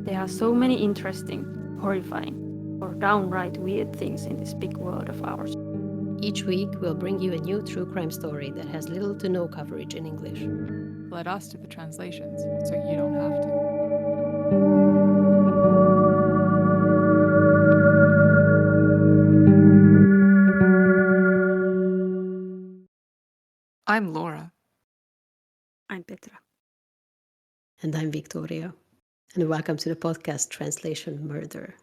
There are so many interesting, horrifying, or downright weird things in this big world of ours. Each week, we'll bring you a new true crime story that has little to no coverage in English. Let us do the translations so you don't have to. I'm Laura. I'm Petra. And I'm Viktória. And welcome to the podcast Translation Murder.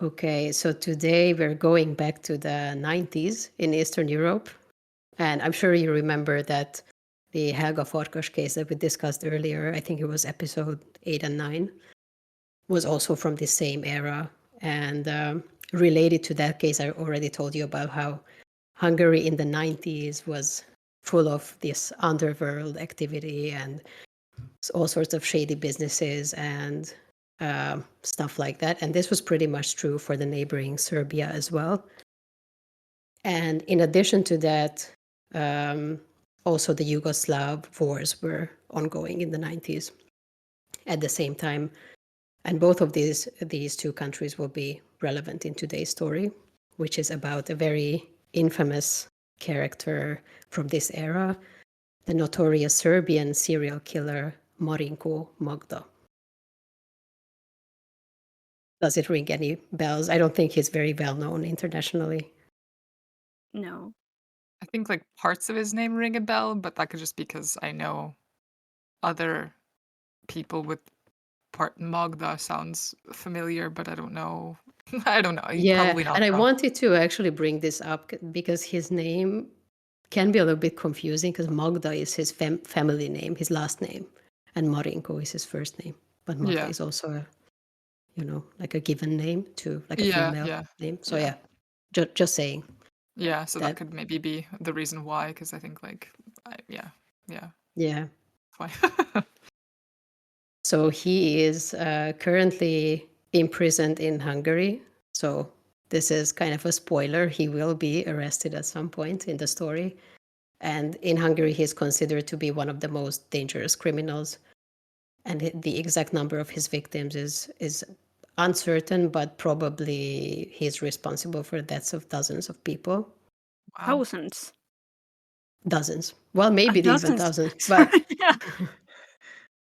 Okay, so today we're going back to the 90s in Eastern Europe. And I'm sure you remember that the Helga Farkas case that we discussed earlier, I think it was episode 8 and 9, was also from the same era. And related to that case, I already told you about how Hungary in the 90s was full of this underworld activity and all sorts of shady businesses and stuff like that. And this was pretty much true for the neighboring Serbia as well. And in addition to that, also the Yugoslav wars were ongoing in the 90s at the same time. And both of these two countries will be relevant in today's story, which is about a very infamous character from this era, the notorious Serbian serial killer Marinko Magda. Does it ring any bells? I don't think he's very well known internationally. No. I think like parts of his name ring a bell, but that could just be because I know other people with part Magda sounds familiar, but I don't know. I don't know. Yeah, Probably not. and I though. wanted to actually bring this up because his name can be a little bit confusing because Magda is his family name, his last name, and Marinko is his first name. But Magda Yeah. is also a, like a given name to like a Yeah, female yeah, name. So yeah. just saying. Yeah, so that That- could maybe be the reason why, because I think like, yeah. Yeah. Why? So he is currently imprisoned in Hungary. So this is kind of a spoiler. He will be arrested at some point in the story. And in Hungary, he is considered to be one of the most dangerous criminals. And the exact number of his victims is uncertain, but probably he's responsible for the deaths of dozens of people. Wow. Thousands. Dozens. Well, maybe even Dozens. thousands, Sorry, but yeah.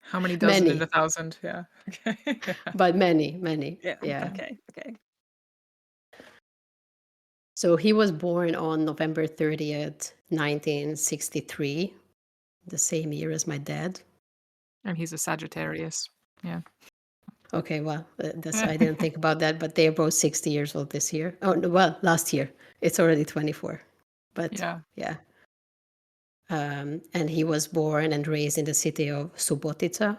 How many dozen in many. 1,000? Yeah. Okay. But many. Yeah. Yeah. Okay. So he was born on November 30th, 1963, the same year as my dad. And he's a Sagittarius. Yeah. Okay, well, I didn't think about that, but they're both 60 years old this year. Oh, no, well, last year. It's already 24. But yeah. And he was born and raised in the city of Subotica,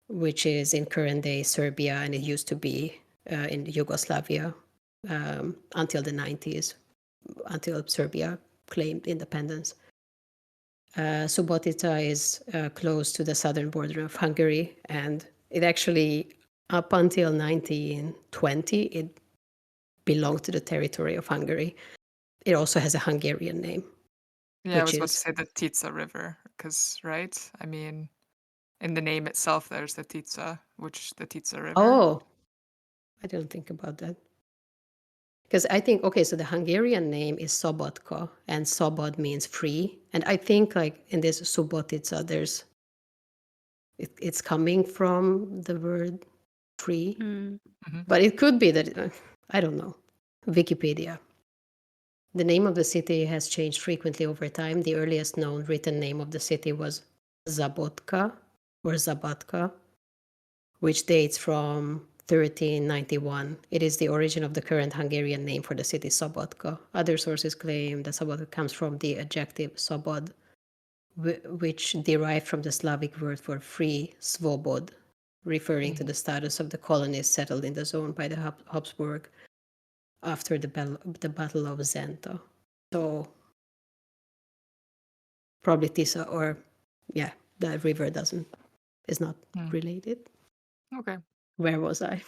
which is in current day Serbia, and it used to be in Yugoslavia until the 90s, until Serbia claimed independence. Subotica is close to the southern border of Hungary, and it actually, up until 1920, it belonged to the territory of Hungary. It also has a Hungarian name. Yeah, I was about to say the Tisza River, because, right? I mean, in the name itself, there's the Tisza, the Tisza River. Oh, I didn't think about that. Because I think, okay, so the Hungarian name is Sobotka, and Sobod means free. And I think, like, in this Subotica, it's coming from the word free. Mm-hmm. But it could be that, I don't know. Wikipedia. The name of the city has changed frequently over time. The earliest known written name of the city was Zabotka or Zabatka, which dates from 1391. It is the origin of the current Hungarian name for the city, Sobotka. Other sources claim that Sobotka comes from the adjective Sobod, which derived from the Slavic word for free, svobod, referring to the status of the colonists settled in the zone by the Habsburg after the Battle of Zenta. So probably Tisa, or the river is not related. Okay. Where was I?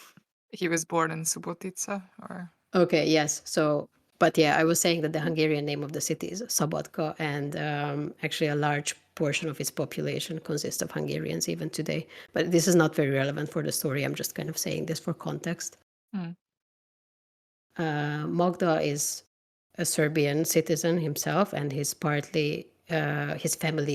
He was born in Subotica, or? Okay, yes. So But yeah, I was saying that the Hungarian name of the city is Szabadka, and actually a large portion of its population consists of Hungarians even today. But this is not very relevant for the story. I'm just kind of saying this for context. Hmm. Magda is a Serbian citizen himself, and his family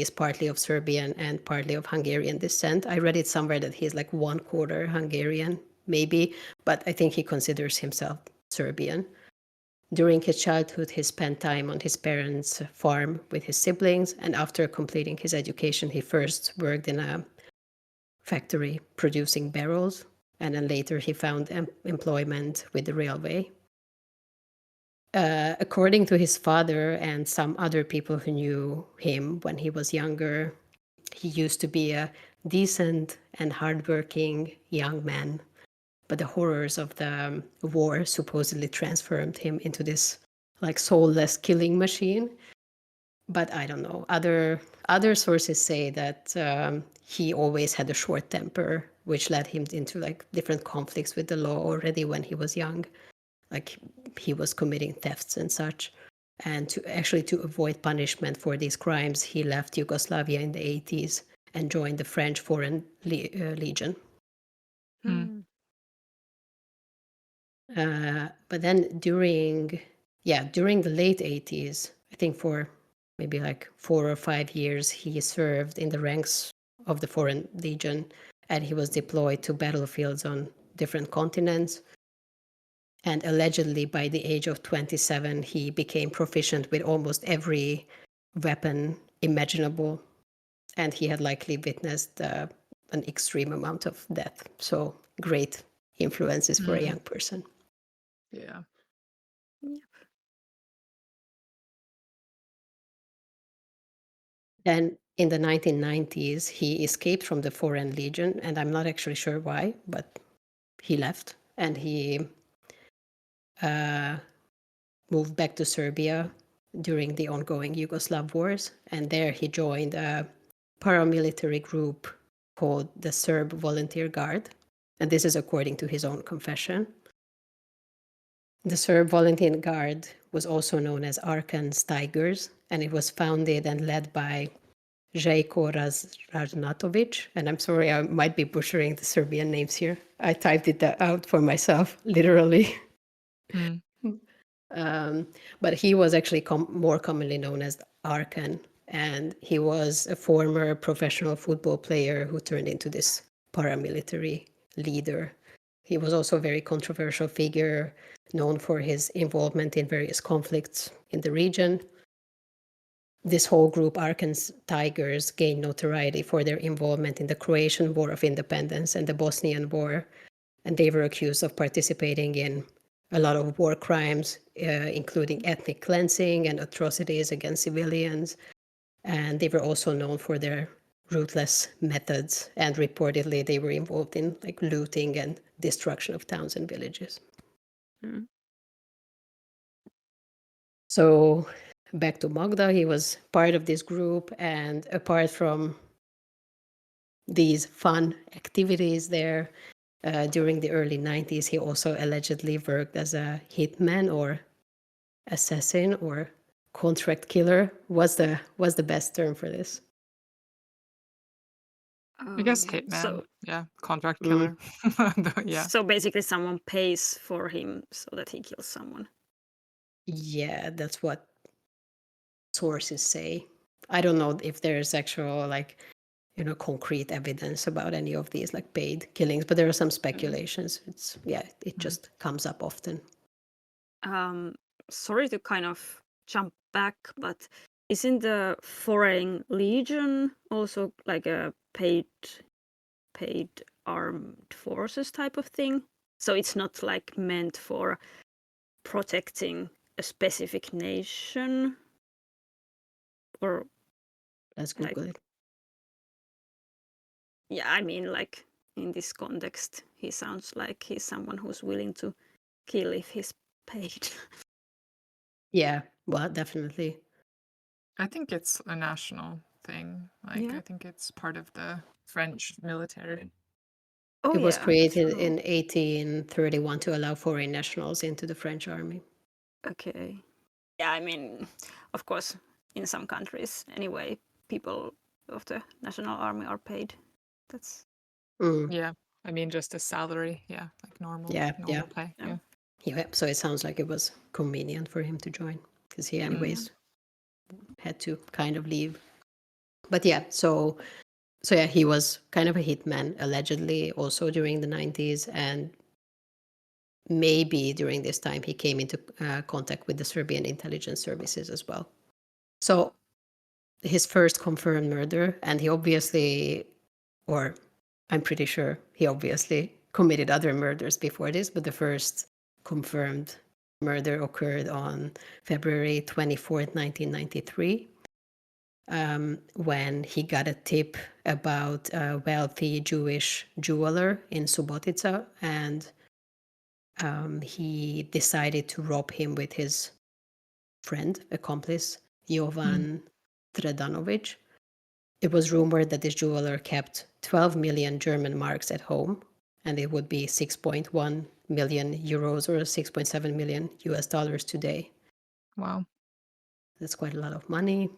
is partly of Serbian and partly of Hungarian descent. I read it somewhere that he's like 1/4 Hungarian, maybe, but I think he considers himself Serbian. During his childhood, he spent time on his parents' farm with his siblings, and after completing his education, he first worked in a factory producing barrels, and then later he found employment with the railway. According to his father and some other people who knew him when he was younger, he used to be a decent and hardworking young man. But the horrors of the war supposedly transformed him into this like soulless killing machine. But I don't know. Other sources say that he always had a short temper, which led him into like different conflicts with the law already when he was young. Like he was committing thefts and such. And to avoid punishment for these crimes, he left Yugoslavia in the 80s and joined the French Foreign Legion. Hmm. But then during the late 80s, I think for maybe like 4 or 5 years, he served in the ranks of the Foreign Legion, and he was deployed to battlefields on different continents. And allegedly, by the age of 27, he became proficient with almost every weapon imaginable, and he had likely witnessed an extreme amount of death. So great influences for a young person. Yeah. Then in the 1990s, he escaped from the Foreign Legion, and I'm not actually sure why, but he left and he moved back to Serbia during the ongoing Yugoslav wars. And there he joined a paramilitary group called the Serb Volunteer Guard. And this is according to his own confession. The Serb Volunteer Guard was also known as Arkan's Tigers, and it was founded and led by Željko Ražnatović, and I'm sorry, I might be butchering the Serbian names here. I typed it out for myself, literally. But he was actually more commonly known as Arkan, and he was a former professional football player who turned into this paramilitary leader. He was also a very controversial figure, known for his involvement in various conflicts in the region. This whole group, Arkan's Tigers, gained notoriety for their involvement in the Croatian War of Independence and the Bosnian War, and they were accused of participating in a lot of war crimes, including ethnic cleansing and atrocities against civilians. And they were also known for their ruthless methods, and reportedly they were involved in like looting and destruction of towns and villages. So back to Magda, he was part of this group, and apart from these fun activities there, during the early 90s, he also allegedly worked as a hitman or assassin or contract killer. What's the best term for this? I guess hitman. So, yeah, contract killer. Yeah. So basically, someone pays for him so that he kills someone. Yeah, that's what sources say. I don't know if there's actual like concrete evidence about any of these like paid killings, but there are some speculations. It just comes up often. Sorry to kind of jump back, but isn't the Foreign Legion also like a paid armed forces type of thing? So it's not like meant for protecting a specific nation? Or let's Google it. Yeah, I mean, like in this context, he sounds like he's someone who's willing to kill if he's paid. Yeah, well, definitely. I think it's a national thing. Like, I think it's part of the French military. It was created in 1831 to allow foreign nationals into the French army. Okay. Yeah, I mean, of course, in some countries anyway, people of the national army are paid. That's Yeah. I mean, just a salary. Yeah. Like normal Yeah, pay. yeah. Yeah. yeah. So it sounds like it was convenient for him to join because he, anyways, had to kind of leave. But yeah, so yeah, he was kind of a hitman allegedly also during the 90s, and maybe during this time he came into contact with the Serbian intelligence services as well. So his first confirmed murder, and he obviously, or I'm pretty sure he obviously committed other murders before this, but the first confirmed murder occurred on February 24th, 1993, when he got a tip about a wealthy Jewish jeweler in Subotica, and he decided to rob him with his friend, accomplice, Jovan Tredanovic. It was rumored that this jeweler kept 12 million German marks at home, and it would be 6.1 million euros or 6.7 million US dollars today. Wow. That's quite a lot of money.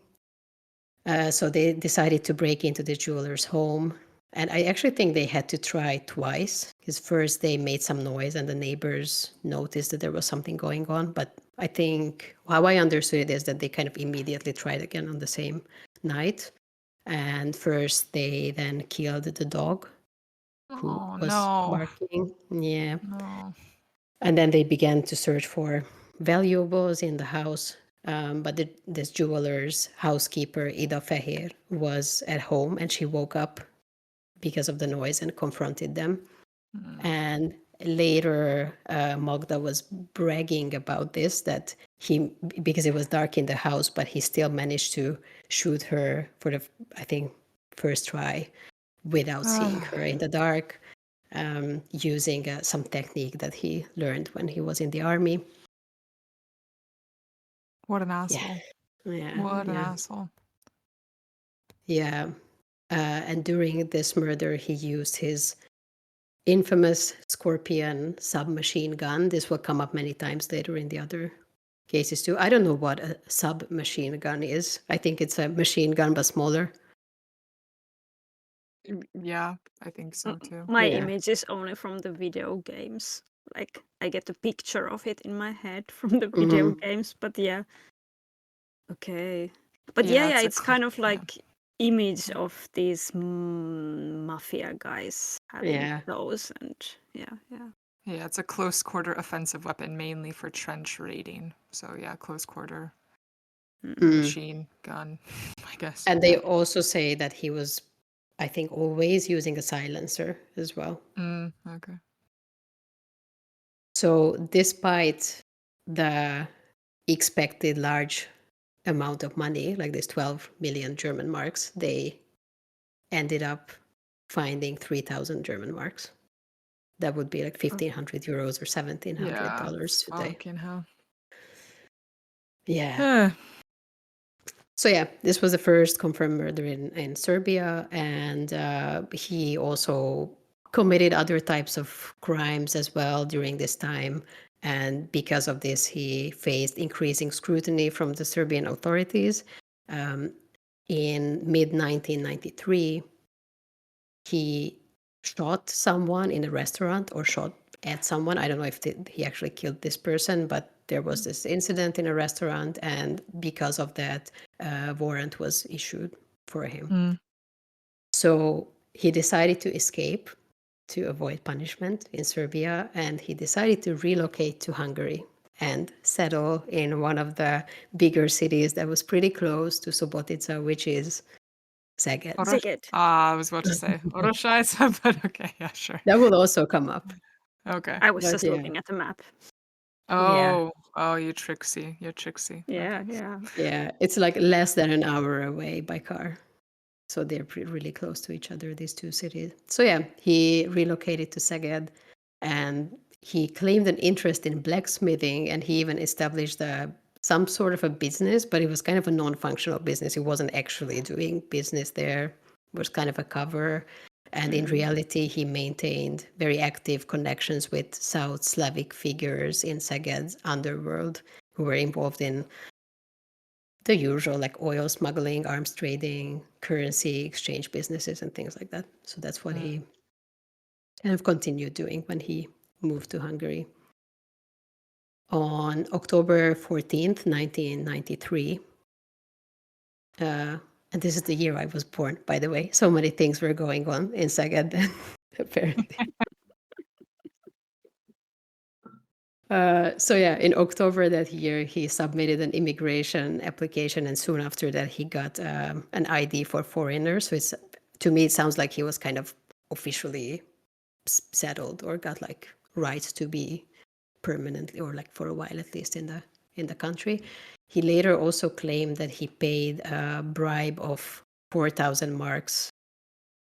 So they decided to break into the jeweler's home. And I actually think they had to try twice, because first they made some noise and the neighbors noticed that there was something going on. But I think how I understood it is that they kind of immediately tried again on the same night. And first they then killed the dog who Oh was no. barking. Yeah. No. And then they began to search for valuables in the house. But this jeweler's housekeeper, Ida Feher, was at home, and she woke up because of the noise and confronted them. And later, Magda was bragging about this, that because it was dark in the house, but he still managed to shoot her for the, I think, first try without seeing her in the dark, using some technique that he learned when he was in the army. What an asshole. Yeah, What an yeah, asshole. yeah. And during this murder, he used his infamous Scorpion submachine gun. This will come up many times later in the other cases too. I don't know what a submachine gun is. I think it's a machine gun but smaller. Yeah, I think so too. My Yeah. image is only from the video games. Like I get a picture of it in my head from the video games, but yeah. Okay. But Yeah, yeah, it's a it's kind of yeah. like image of these mafia guys having Yeah. those, and yeah. Yeah, it's a close quarter offensive weapon mainly for trench raiding. So yeah, close quarter machine gun, I guess. And they also say that he was, I think, always using a silencer as well. Okay. So despite the expected large amount of money, like this 12 million German marks, they ended up finding 3,000 German marks. That would be like 1,500 euros or $1,700 today. Fucking hell. Yeah. So yeah, this was the first confirmed murder in Serbia, and he also committed other types of crimes as well during this time. And because of this, he faced increasing scrutiny from the Serbian authorities. In mid-1993, he shot someone in a restaurant, or shot at someone. I don't know if he actually killed this person, but there was this incident in a restaurant, and because of that, a warrant was issued for him. So he decided to escape to avoid punishment in Serbia, and he decided to relocate to Hungary and settle in one of the bigger cities that was pretty close to Subotica, which is Szeged. Szeged. I was about to say Oroshájca, but okay, yeah, sure. That will also come up. Okay. I was But just yeah. looking at the map. Oh, you tricksy. You're tricksy. Yeah, Okay. yeah. Yeah, it's like less than an hour away by car. So they're really close to each other, these two cities. So yeah, he relocated to Szeged, and he claimed an interest in blacksmithing, and he even established some sort of a business, but it was kind of a non-functional business. He wasn't actually doing business there. It was kind of a cover. And in reality, he maintained very active connections with South Slavic figures in Szeged's underworld, who were involved in the usual, like oil smuggling, arms trading, currency exchange businesses, and things like that. So that's what he kind of continued doing when he moved to Hungary. On October 14th, 1993, and this is the year I was born, by the way. So many things were going on in Szeged then, apparently. So yeah, in October that year, he submitted an immigration application, and soon after that, he got an ID for foreigners. So to me, it sounds like he was kind of officially settled or got like rights to be permanently, or like for a while at least, in the country. He later also claimed that he paid a bribe of 4,000 marks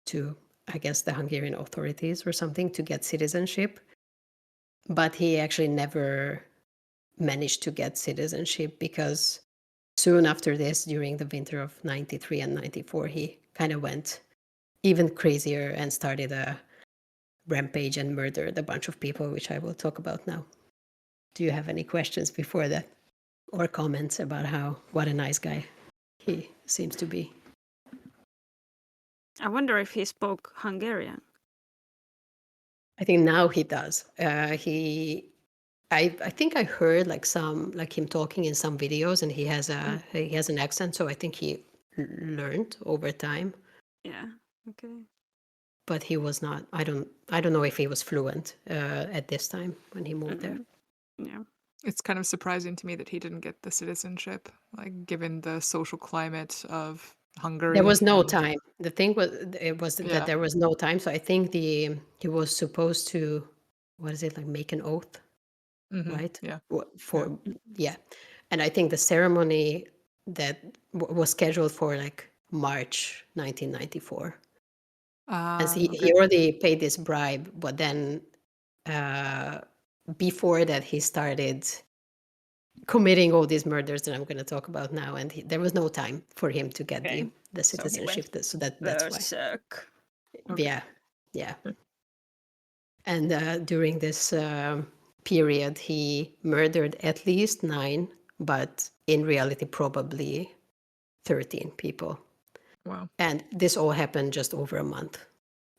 to, I guess, the Hungarian authorities or something to get citizenship. But he actually never managed to get citizenship, because soon after this, during the winter of 93 and 94, he kind of went even crazier and started a rampage and murdered a bunch of people, which I will talk about now. Do you have any questions before that, or comments about what a nice guy he seems to be? I wonder if he spoke Hungarian. I think now he does. I think I heard like him talking in some videos, and he has an accent, so I think he learned over time. Yeah. Okay. But he was not. I don't know if he was fluent at this time when he moved there. Yeah. It's kind of surprising to me that he didn't get the citizenship, like given the social climate of Hungary. There was no and- time. The thing was, Yeah. that there was no time. So I think he was supposed to, what is it, like make an oath, right? Yeah. Yeah. And I think the ceremony that was scheduled for like March 1994. And so he already paid this bribe, but then before that, he started committing all these murders that I'm going to talk about now, and there was no time for him to get the citizenship. So that's why. Berserk. Yeah. And during this period, he murdered at least 9, but in reality, probably 13 people. Wow. And this all happened just over a month,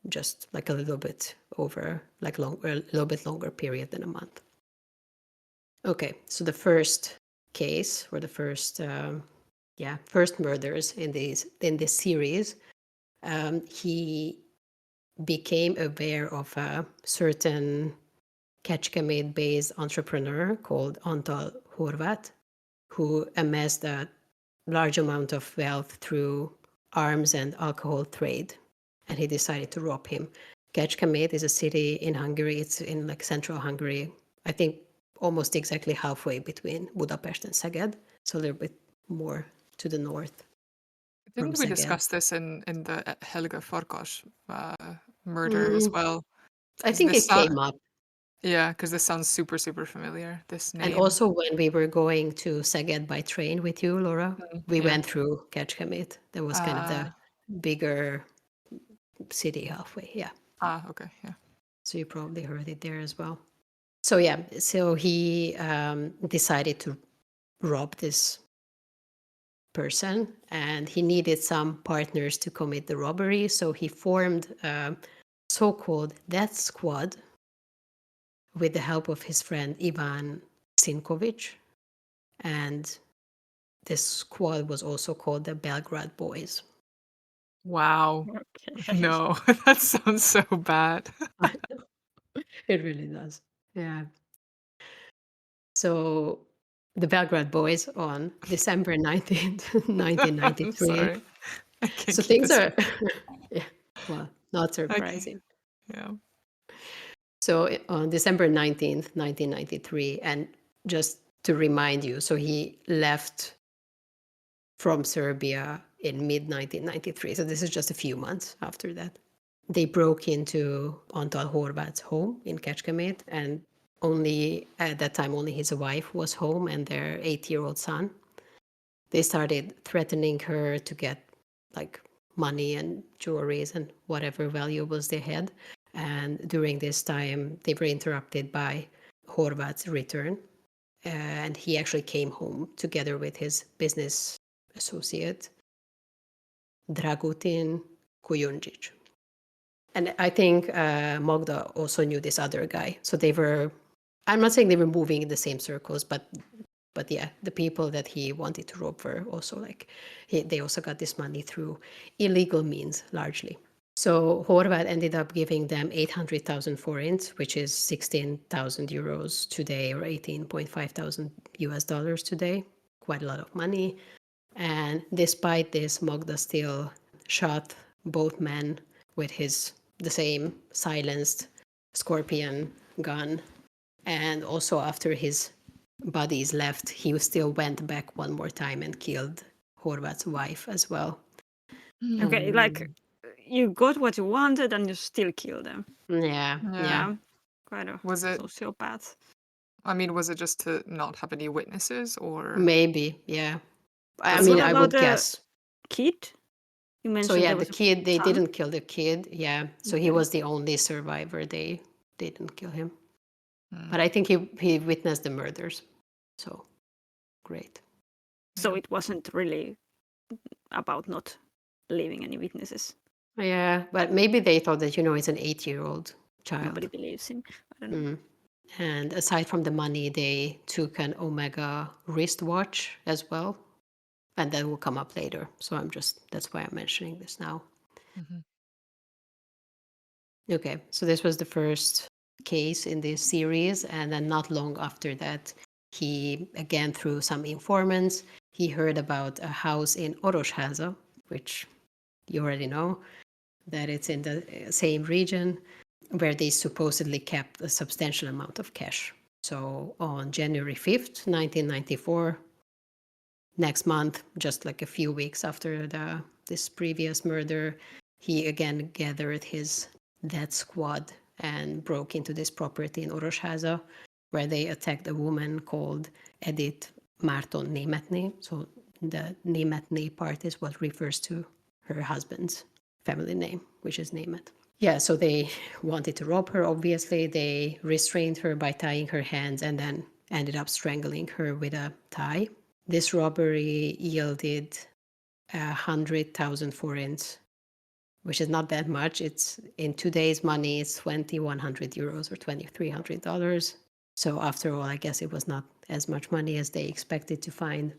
just like a little bit over, like a little bit longer period than a month. Okay, so the first case, or the first murders in this series, he became aware of a certain Kecskemét-based entrepreneur called Antal Horváth, who amassed a large amount of wealth through arms and alcohol trade, and he decided to rob him. Kecskemét is a city in Hungary. It's in like central Hungary, I think almost exactly halfway between Budapest and Szeged, so a little bit more to the north. Didn't we discuss this in the Helga Farkas murder as well? I think it came up. Yeah, because this sounds super, super familiar, this name. And also when we were going to Szeged by train with you, Laura, we went through Kecskemét. That was kind of the bigger city halfway, yeah. Okay, yeah. So you probably heard it there as well. So yeah, so he decided to rob this person, and he needed some partners to commit the robbery. So he formed a so-called death squad with the help of his friend Ivan Sinkovic. And this squad was also called the Belgrade Boys. Wow. Okay. No, that sounds so bad. It really does. Yeah. So the Belgrade Boys on December 19th, 1993. I'm sorry. I can't So keep things this are, yeah, well, not surprising. Yeah. So on December 19th, 1993, and just to remind you, so he left from Serbia in mid-1993. So this is just a few months after that. They broke into Antal Horváth's home in Kecskemét, and at that time, only his wife was home and their 8-year-old son. They started threatening her to get like money and jewelries and whatever valuables they had. And during this time, they were interrupted by Horváth's return. and he actually came home together with his business associate, Dragutin Kujundžić. And I think Magda also knew this other guy. So they were, I'm not saying they were moving in the same circles, but yeah, the people that he wanted to rob were also like, they also got this money through illegal means, largely. So Horváth ended up giving them 800,000 forints, which is 16,000 euros today, or 18.5 thousand US dollars today. Quite a lot of money. And despite this, Magda still shot both men with the same silenced Scorpion gun. And also after his bodies left, he still went back one more time and killed Horváth's wife as well. Okay, like you got what you wanted and you still kill them. Yeah. Quite a Was it? sociopath. I mean, was it just to not have any witnesses, or Maybe, yeah. I That's mean, what I about would the guess. kid? You mentioned So yeah, there the was a kid, they son? didn't kill the kid. Yeah. So he Okay. was the only survivor. They didn't kill him. Hmm. But I think he witnessed the murders. So great. So Yeah. it wasn't really about not leaving any witnesses. Yeah, but maybe they thought that, it's an 8-year-old child. Nobody believes him. I don't know. And aside from the money, they took an Omega wristwatch as well. And that will come up later. So that's why I'm mentioning this now. Mhm. Okay, so this was the first case in this series. And then not long after that, he, again, through some informants, he heard about a house in Orosháza, which you already know, that it's in the same region, where they supposedly kept a substantial amount of cash. So on January 5th, 1994, next month, just like a few weeks after this previous murder, he again gathered his death squad and broke into this property in Orosháza, where they attacked a woman called Edith Márton Németné. So the Németné part is what refers to her husband's family name, which is Német. Yeah, so they wanted to rob her, obviously. They restrained her by tying her hands and then ended up strangling her with a tie. This robbery yielded 100,000 forints, which is not that much. It's in today's money, it's 2,100 euros or $2,300. So after all, I guess it was not as much money as they expected to find.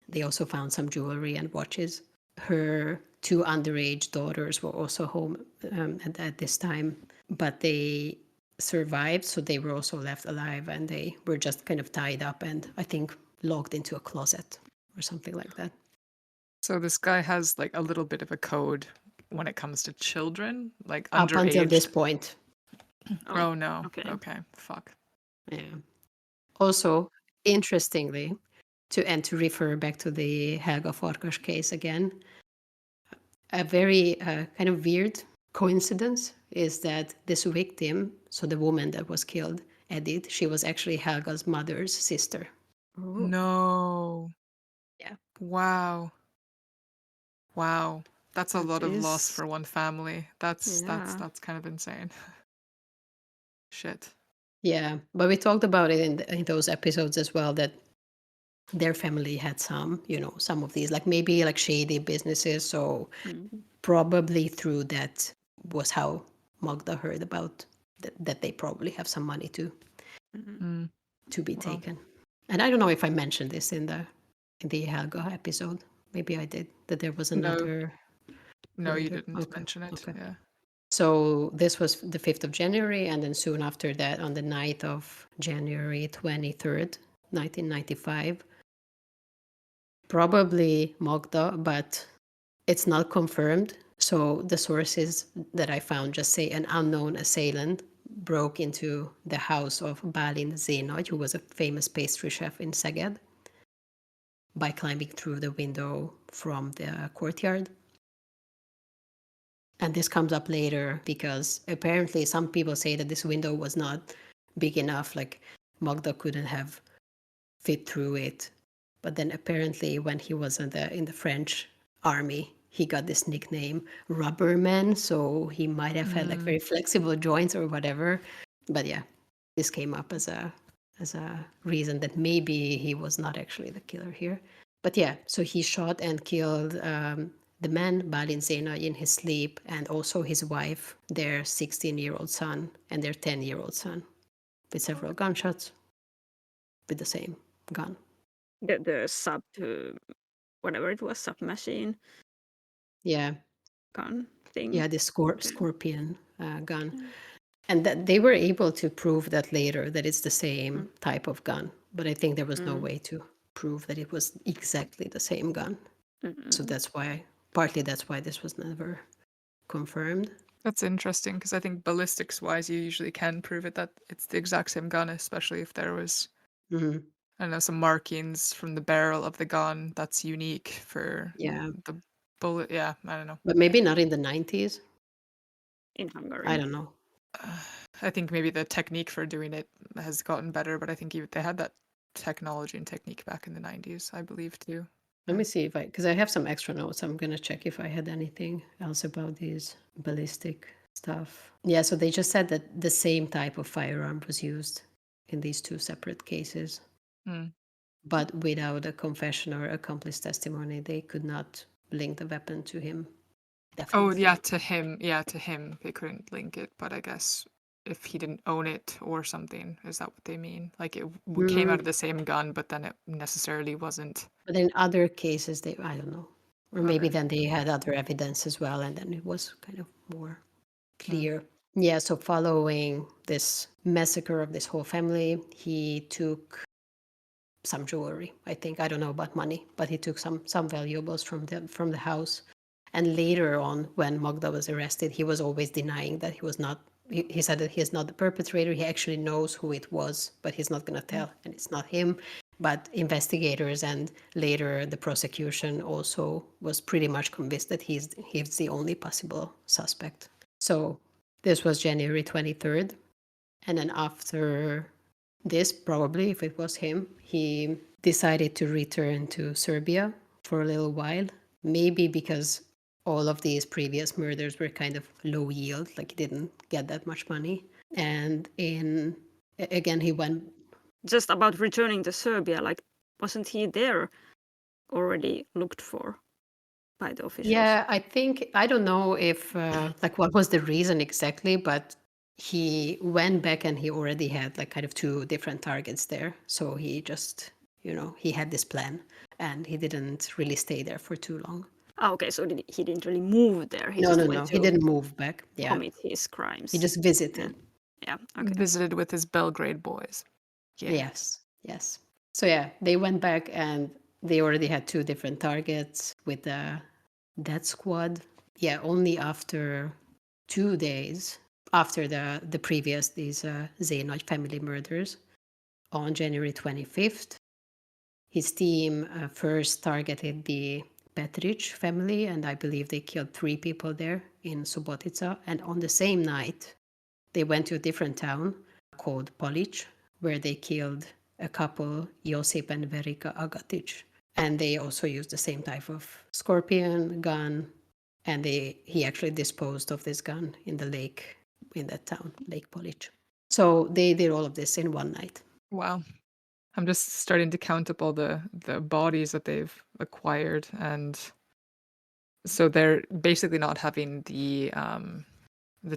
They also found some jewelry and watches. Her 2 underage daughters were also home at this time, but they survived, so they were also left alive, and they were just kind of tied up and I think locked into a closet or something like that. So this guy has like a little bit of a code when it comes to children, like Up until this underage. point. Oh no. Okay. Okay. Fuck. Yeah. Also, interestingly, to refer back to the Helga Farkas case again, a very kind of weird coincidence is that this victim, so the woman that was killed, Edith, she was actually Helga's mother's sister. Oh. No. Yeah. Wow. Wow. That's a That lot of loss is- for one family. That's Yeah. that's kind of insane. Shit. Yeah, but we talked about it in those episodes as well, that their family had some of these, like maybe like shady businesses. So probably through that was how Magda heard about that they probably have some money to be Wow. taken. And I don't know if I mentioned this in the Helga episode. Maybe I did, that there was another. No, you murder. didn't Okay, mention it. okay. Yeah. So this was the 5th of January, and then soon after that, on the night of January 23rd, 1995, probably Magda, but it's not confirmed. So the sources that I found just say an unknown assailant broke into the house of Balin Zénagy, who was a famous pastry chef in Szeged, by climbing through the window from the courtyard. And this comes up later because apparently some people say that this window was not big enough, like Magda couldn't have fit through it. But then apparently when he was in the French army, he got this nickname Rubberman, so he might have had like very flexible joints or whatever. But yeah, this came up as a as a reason that maybe he was not actually the killer here. But yeah, so he shot and killed the man, Balin Zena, in his sleep, and also his wife, their 16-year-old son, and their 10-year-old son, with several gunshots with the same gun. The sub, whatever it was, submachine Yeah, gun thing. yeah, the Okay. Scorpion gun. Mm. And that they were able to prove that later that it's the same type of gun. But I think there was no way to prove that it was exactly the same gun. So that's why, partly that's why this was never confirmed. That's interesting because I think ballistics wise, you usually can prove it that it's the exact same gun, especially if there was, Hmm. I don't know, some markings from the barrel of the gun that's unique for Yeah, the bullet. Yeah, I don't know. but maybe not in the 90s. In I Hungary. don't know. I think maybe the technique for doing it has gotten better, but I think they had that technology and technique back in the 90s, I believe, too. Let me see if because I have some extra notes. I'm going to check if I had anything else about these ballistic stuff. Yeah, so they just said that the same type of firearm was used in these two separate cases. Mm. But without a confession or accomplice testimony, they could not link the weapon to him. Oh, Definitely. yeah, to him. Yeah, to him. They couldn't link it, but I guess if he didn't own it or something, is that what they mean? Like it came out of the same gun, but then it necessarily wasn't. But in other cases, I don't know. Or maybe Okay. then they had other evidence as well, and then it was kind of more Mm. clear. Yeah, so following this massacre of this whole family, he took some jewelry, I think. I don't know about money, but he took some valuables from the house. And later on, when Magda was arrested, he was always denying that he was not. He said that he is not the perpetrator. He actually knows who it was, but he's not going to tell, and it's not him. But investigators and later the prosecution also was pretty much convinced that he's the only possible suspect. So this was January 23rd. And then after this, probably if it was him, he decided to return to Serbia for a little while, maybe because all of these previous murders were kind of low yield, like he didn't get that much money. And again, he went. Just about returning to Serbia, like, wasn't he there already looked for by the officials? Yeah, I don't know if like what was the reason exactly, but he went back and he already had like kind of two different targets there. So he just, he had this plan and he didn't really stay there for too long. Okay, so he didn't really move there. He No, just no, went no. He to didn't move back. Yeah. commit his crimes. He just visited. Yeah. Okay. Visited with his Belgrade boys. Yeah. Yes. Yes. So yeah, they went back and they already had two different targets with the death squad. Yeah, only after 2 days after the previous these Zenoid family murders on January 25th, his team first targeted the Petric family, and I believe they killed 3 people there in Subotica. And on the same night, they went to a different town called Polic, where they killed a couple, Josip and Verica Agatic. And they also used the same type of Scorpion gun, and he actually disposed of this gun in the lake in that town, Lake Polic. So they did all of this in one night. Wow. I'm just starting to count up all the bodies that they've acquired, and so they're basically not having the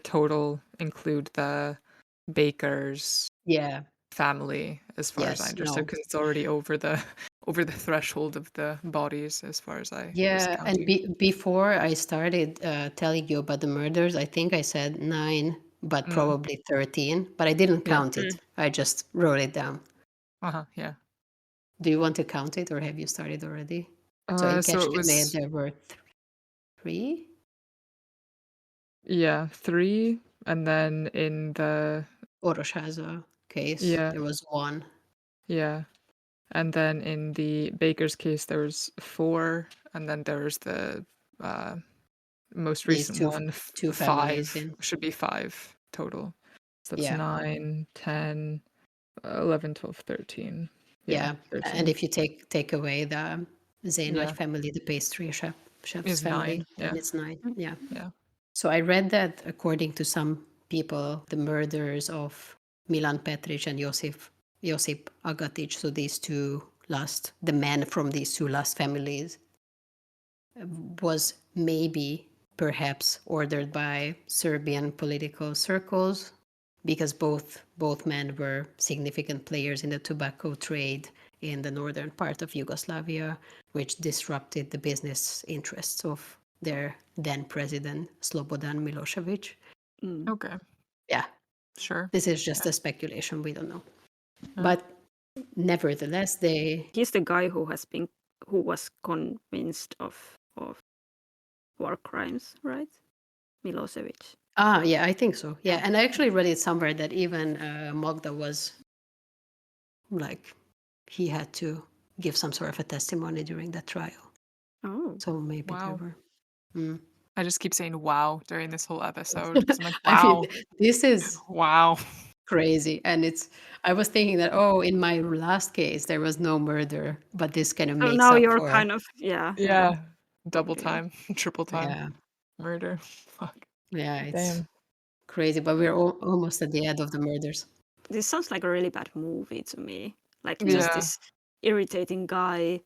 total include the baker's Yeah. family, as far as I Yes. understood, No. because it's already over the threshold of the bodies, as far as I was Yeah. And counting. before I started telling you about the murders, I think I said 9, but probably 13. But I didn't Yeah. count it. I just wrote it down. Yeah. Do you want to count it, or have you started already? So in So it Kecskemét was, there were 3. yeah, 3, and then in the Orosháza case, yeah, there was 1. yeah, and then in the Baker's case there was 4, and then there was the most These recent two one, two families 5, in. should be 5 total. So that's Yeah. 9, 10, 11, 12, 13. Yeah, Yeah. And 13. if you take away the Zenoid Yeah, family, the pastry chef's is family, 9. then Yeah, it's 9. Yeah. yeah. So I read that according to some people, the murders of Milan Petric and Josif Josip Agatic, so the man from these two last families, was maybe perhaps ordered by Serbian political circles because both men were significant players in the tobacco trade in the northern part of Yugoslavia, which disrupted the business interests of their then president Slobodan Milosevic. Okay, Yeah, sure. this is just a speculation, we don't know. Yeah. But nevertheless, He's the guy who was convinced of war crimes, right? Milosevic. yeah, I think so. Yeah, and I actually read it somewhere that even Magda was like, he had to give some sort of a testimony during that trial. Oh, So maybe there Wow. were. Mm. I just keep saying wow during this whole episode because I'm like, I mean, wow, this is wow. crazy. And I was thinking that, in my last case, there was no murder, but this kind of so makes now up you're for. kind of Yeah, double Okay. time, triple time, Yeah, murder. Fuck. yeah, it's Damn. crazy. But we're almost at the end of the murders. This sounds like a really bad movie to me. Like just Yeah. this irritating guy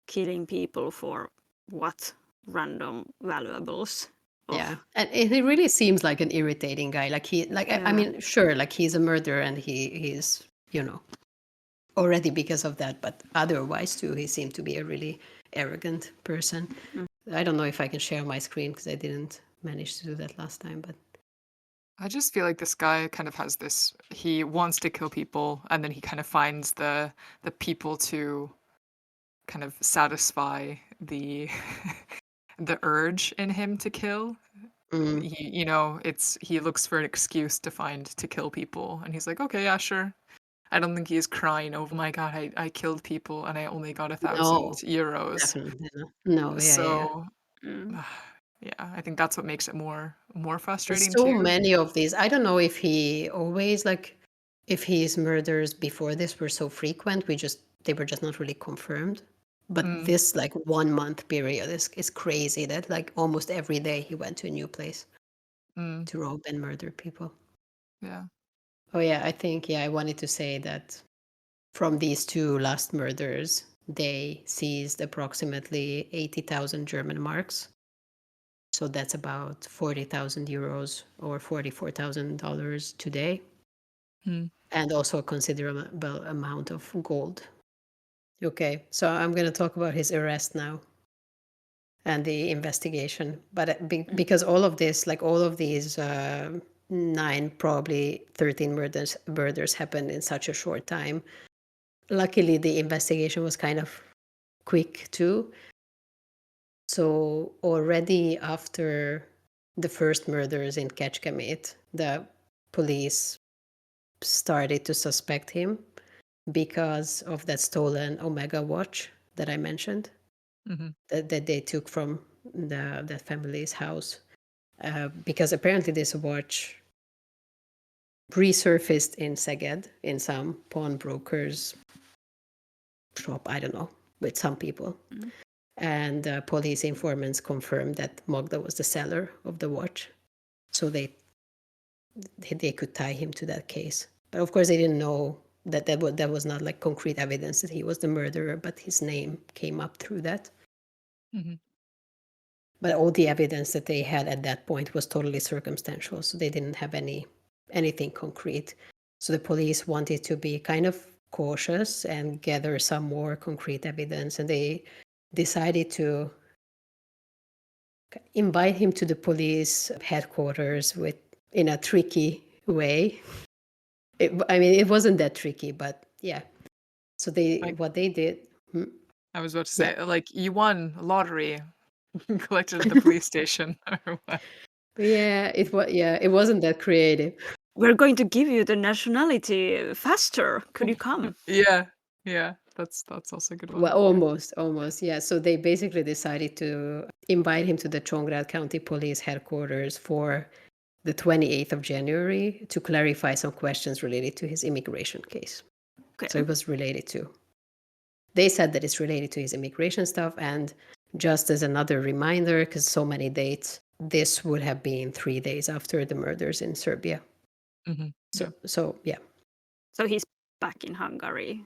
killing people for what? Random valuables. Yeah, and he really seems like an irritating guy. Like I Yeah. mean, sure, like he's a murderer and he's already because of that, but otherwise too, he seemed to be a really arrogant person. I don't know if I can share my screen because I didn't manage to do that last time, but I just feel like this guy kind of has this. He wants to kill people, and then he kind of finds the people to kind of satisfy the the urge in him to kill. He looks for an excuse to kill people, and he's like, okay, yeah, sure. I don't think he is crying, oh my god, I killed people and I only got no, €1,000. definitely not. No, yeah. So Mm. yeah, I think that's what makes it more There's frustrating so too. many of these. I don't know if he always if his murders before this were so frequent, they were just not really confirmed. But this 1 month period is crazy that like almost every day he went to a new place to rob and murder people. Yeah. Oh yeah, I wanted to say that from these two last murders, they seized approximately 80,000 German marks. So that's about 40,000 euros or $44,000 today. And also a considerable amount of gold. Okay, so I'm going to talk about his arrest now and the investigation. But because all of this, like all of these 9, probably 13 murders happened in such a short time. Luckily, the investigation was kind of quick too. So already after the first murders in Kecskemét, the police started to suspect him because of that stolen Omega watch that I mentioned that they took from that family's house. Because apparently this watch resurfaced in Szeged in some pawnbroker's shop, I don't know, with some people. And police informants confirmed that Magda was the seller of the watch. So they could tie him to that case. But of course, they didn't know that was not like concrete evidence that he was the murderer, but his name came up through that. But all the evidence that they had at that point was totally circumstantial, so they didn't have anything concrete. So the police wanted to be kind of cautious and gather some more concrete evidence, and they decided to invite him to the police headquarters in a tricky way. It wasn't that tricky, but yeah. So what they did. I was about to say, like, you won lottery, collected at the police station or what? Yeah, it wasn't that creative. We're going to give you the nationality faster. Could you come? Yeah, that's also a good one. Well, almost, yeah. So they basically decided to invite him to the Csongrád County Police headquarters for the 28th of January to clarify some questions related to his immigration case. Okay. So it was related to. They said that it's related to his immigration stuff, and just as another reminder, because so many dates, this would have been 3 days after the murders in Serbia. Mm-hmm. So yeah. So he's back in Hungary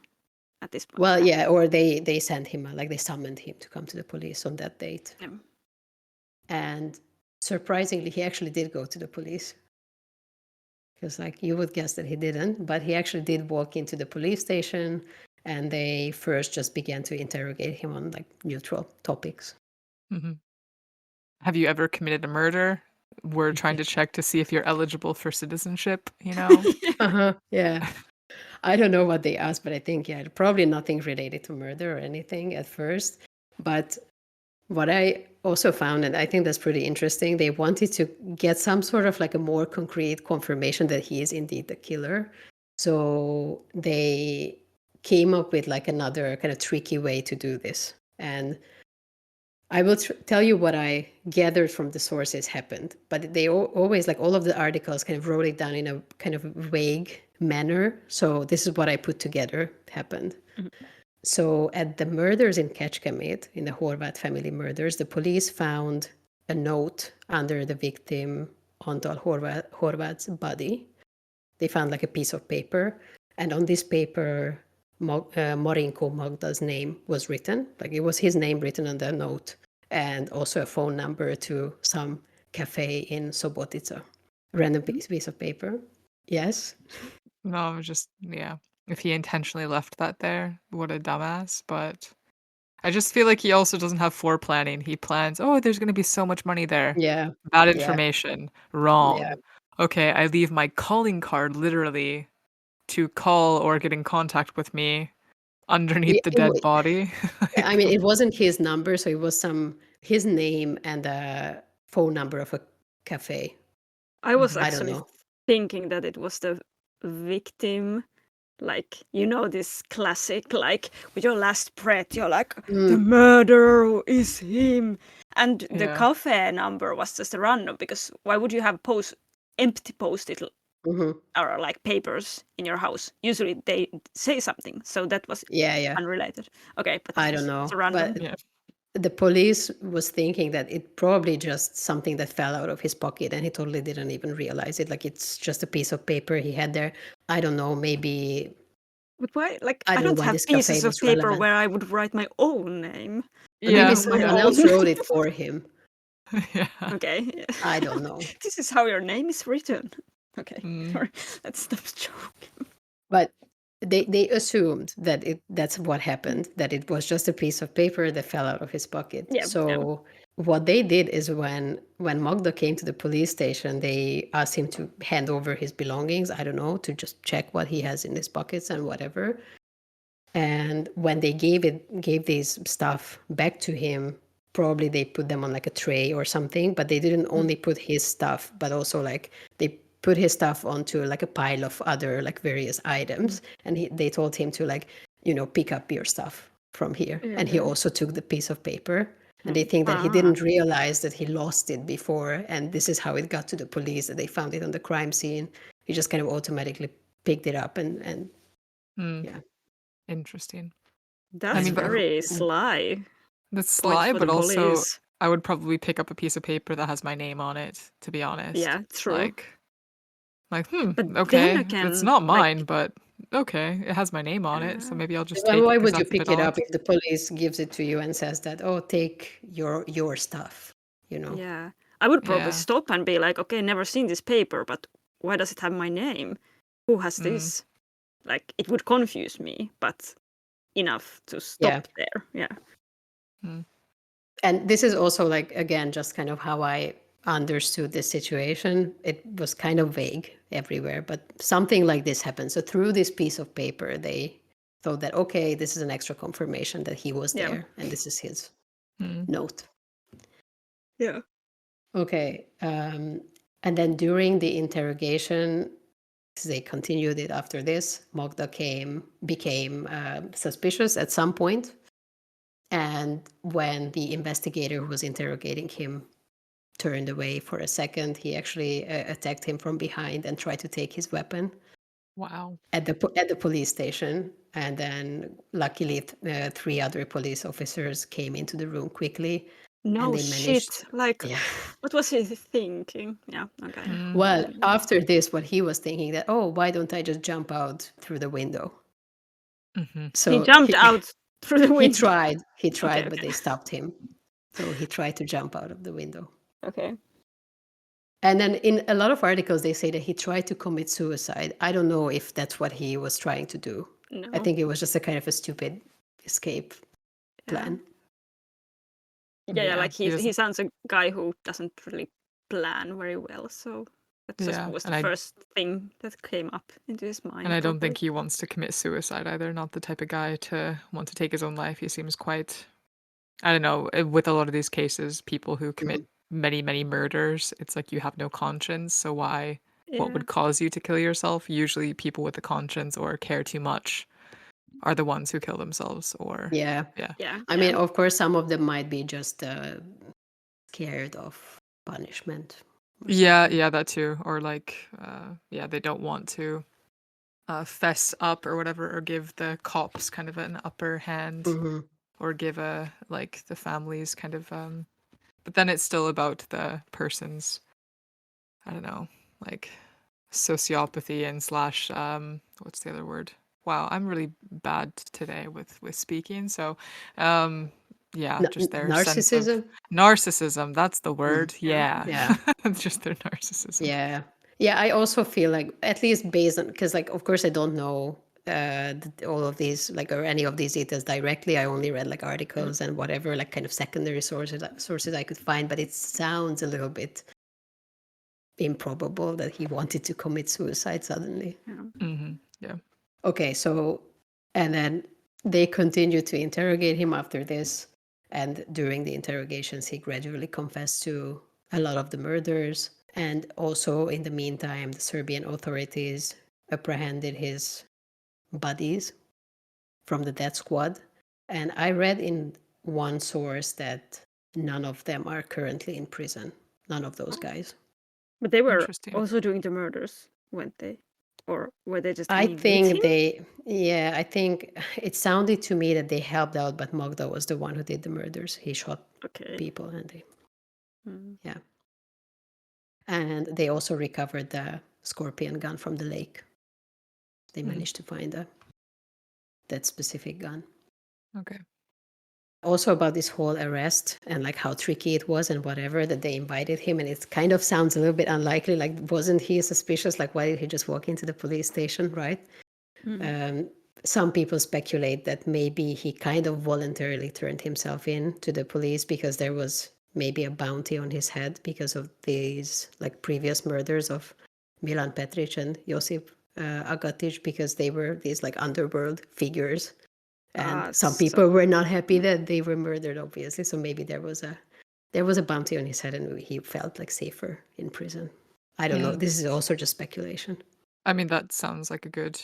at this point. Well, yeah, or they sent him, like they summoned him to come to the police on that date. Yeah. And surprisingly, he actually did go to the police. Because like you would guess that he didn't, but he actually did walk into the police station, and they first just began to interrogate him on like neutral topics. Mhm. Have you ever committed a murder? We're trying to check to see if you're eligible for citizenship, you know? Uh-huh. Yeah. I don't know what they asked, but I think, yeah, probably nothing related to murder or anything at first. But what I also found, and I think that's pretty interesting, they wanted to get some sort of like a more concrete confirmation that he is indeed the killer. So they came up with like another kind of tricky way to do this. And I will tell you what I gathered from the sources happened, but they always, like all of the articles, kind of wrote it down in a kind of vague manner. So this is what I put together happened. Mhm. So at the murders in Kecskemét, in the Horváth family murders, the police found a note under the victim Antal Horváth's body. They found like a piece of paper, and on this paper, Marinko Magda's name was written. Like it was his name written on the note, and also a phone number to some cafe in Sobotica. Random piece of paper. Yes. No, just yeah. If he intentionally left that there, what a dumbass. But I just feel like he also doesn't have foreplanning. He plans, oh, there's gonna be so much money there. Yeah. Bad Yeah. information. Wrong. Yeah. Okay, I leave my calling card literally to call or get in contact with me underneath the dead body. I mean, it wasn't his number, so it was his name and a phone number of a cafe. I was I don't actually know. thinking that it was the victim, like, you know, this classic, like, with your last breath, you're like, the murderer is him. And the Yeah. cafe number was just a random, because why would you have empty post-it or like papers in your house? Usually they say something, so that was Yeah. unrelated. Okay, but I don't know. it's random. But Yeah. the police was thinking that it probably just something that fell out of his pocket, and he totally didn't even realize it. Like it's just a piece of paper he had there. I don't know, maybe. But why? Like, I I don't know don't why have this cafe pieces of was paper relevant. where I would write my own name. Maybe Yeah. someone else wrote it for him. Yeah. Okay. Yeah. I don't know. This is how your name is written. Okay, Mm. sorry. Let's stop joking. But they assumed that that's what happened, that it was just a piece of paper that fell out of his pocket. Yeah, So what they did is when Magda came to the police station, they asked him to hand over his belongings, I don't know, to just check what he has in his pockets and whatever. And when they gave these stuff back to him, probably they put them on like a tray or something, but they didn't only put his stuff, but also like they put his stuff onto like a pile of other like various items, and they told him to like, you know, pick up your stuff from here. And he also took the piece of paper, and they think that he didn't realize that he lost it before, and this is how it got to the police, that they found it on the crime scene. He just kind of automatically picked it up and yeah. Interesting. That's mean, but very sly. That's Point sly, for but the also police. I would probably pick up a piece of paper that has my name on it, to be honest. Yeah, true. Like, But then okay, again, it's not like- mine, but okay, it has my name on it, so maybe I'll just Well, take why it 'cause would you that's a pick bit it up odd. if the police gives it to you and says that, oh, take your stuff, you know? Yeah. I would probably Yeah. stop and be like, okay, never seen this paper, but why does it have my name? Who has this? Like, it would confuse me, but enough to stop there. Yeah. And this is also like, again, just kind of how I understood the situation. It was kind of vague everywhere, but something like this happened. So through this piece of paper, they thought that, okay, this is an extra confirmation that he was there, and this is his note. Yeah. Okay. And then during the interrogation, they continued it after this. Magda became suspicious at some point. And when the investigator who was interrogating him turned away for a second, he actually attacked him from behind and tried to take his weapon. Wow. At the police station. And then luckily 3 other police officers came into the room quickly. No and they managed, shit. Like, what was he thinking? Yeah, okay. Well, after this, what he was thinking that, oh, why don't I just jump out through the window? Mm-hmm. So he jumped out through the he window. tried, Okay, but they stopped him. So he tried to jump out of the window. Okay. And then in a lot of articles, they say that he tried to commit suicide. I don't know if that's what he was trying to do. No. I think it was just a kind of a stupid escape plan. Yeah, like he doesn't- sounds a guy who doesn't really plan very well. So that just Yeah, was and the I- first thing that came up into his mind. And I don't probably. think he wants to commit suicide either. Not the type of guy to want to take his own life. He seems quite, I don't know, with a lot of these cases, people who commit many, many murders, it's like you have no conscience. So why, what Yeah. would cause you to kill yourself? Usually people with a conscience or care too much are the ones who kill themselves or Yeah. Yeah. I mean, of course, some of them might be just scared of punishment. or Yeah, something. yeah, that too. Or like, yeah, they don't want to fess up or whatever, or give the cops kind of an upper hand, Mhm. or give like the families kind of. But then it's still about the person's, I don't know, like sociopathy and slash what's the other word? Wow, I'm really bad today with speaking. So, yeah, just their sense of Narcissism. narcissism. That's the word. Yeah, Yeah. it's just their narcissism. Yeah. Yeah, I also feel like, at least based on, because, like, of course, I don't know all of these, like, or any of these details directly. I only read like articles and whatever, like, kind of secondary sources I could find. But it sounds a little bit improbable that he wanted to commit suicide suddenly. Mm-hmm. Yeah. Okay, so, and then they continue to interrogate him after this. And during the interrogations, he gradually confessed to a lot of the murders. And also, in the meantime, the Serbian authorities apprehended his buddies from the death squad. And I read in one source that none of them are currently in prison. None of those guys. But they were Interesting. also doing the murders, weren't they? Or were they just I hanging with think him? I think it sounded to me that they helped out, but Magda was the one who did the murders. He shot Okay. people and they, Mm. yeah. And they also recovered the scorpion gun from the lake. They managed to find that specific gun. Okay. Also about this whole arrest and like how tricky it was and whatever, that they invited him, and it kind of sounds a little bit unlikely. Like, wasn't he suspicious? Like, why did he just walk into the police station, right? Some people speculate that maybe he kind of voluntarily turned himself in to the police because there was maybe a bounty on his head because of these like previous murders of Milan Petric and Josip Agatic, because they were these like underworld figures. And some people were not happy that they were murdered, obviously. So maybe there was a bounty on his head, and he felt like safer in prison. I don't know. This is also just speculation. I mean, that sounds like a good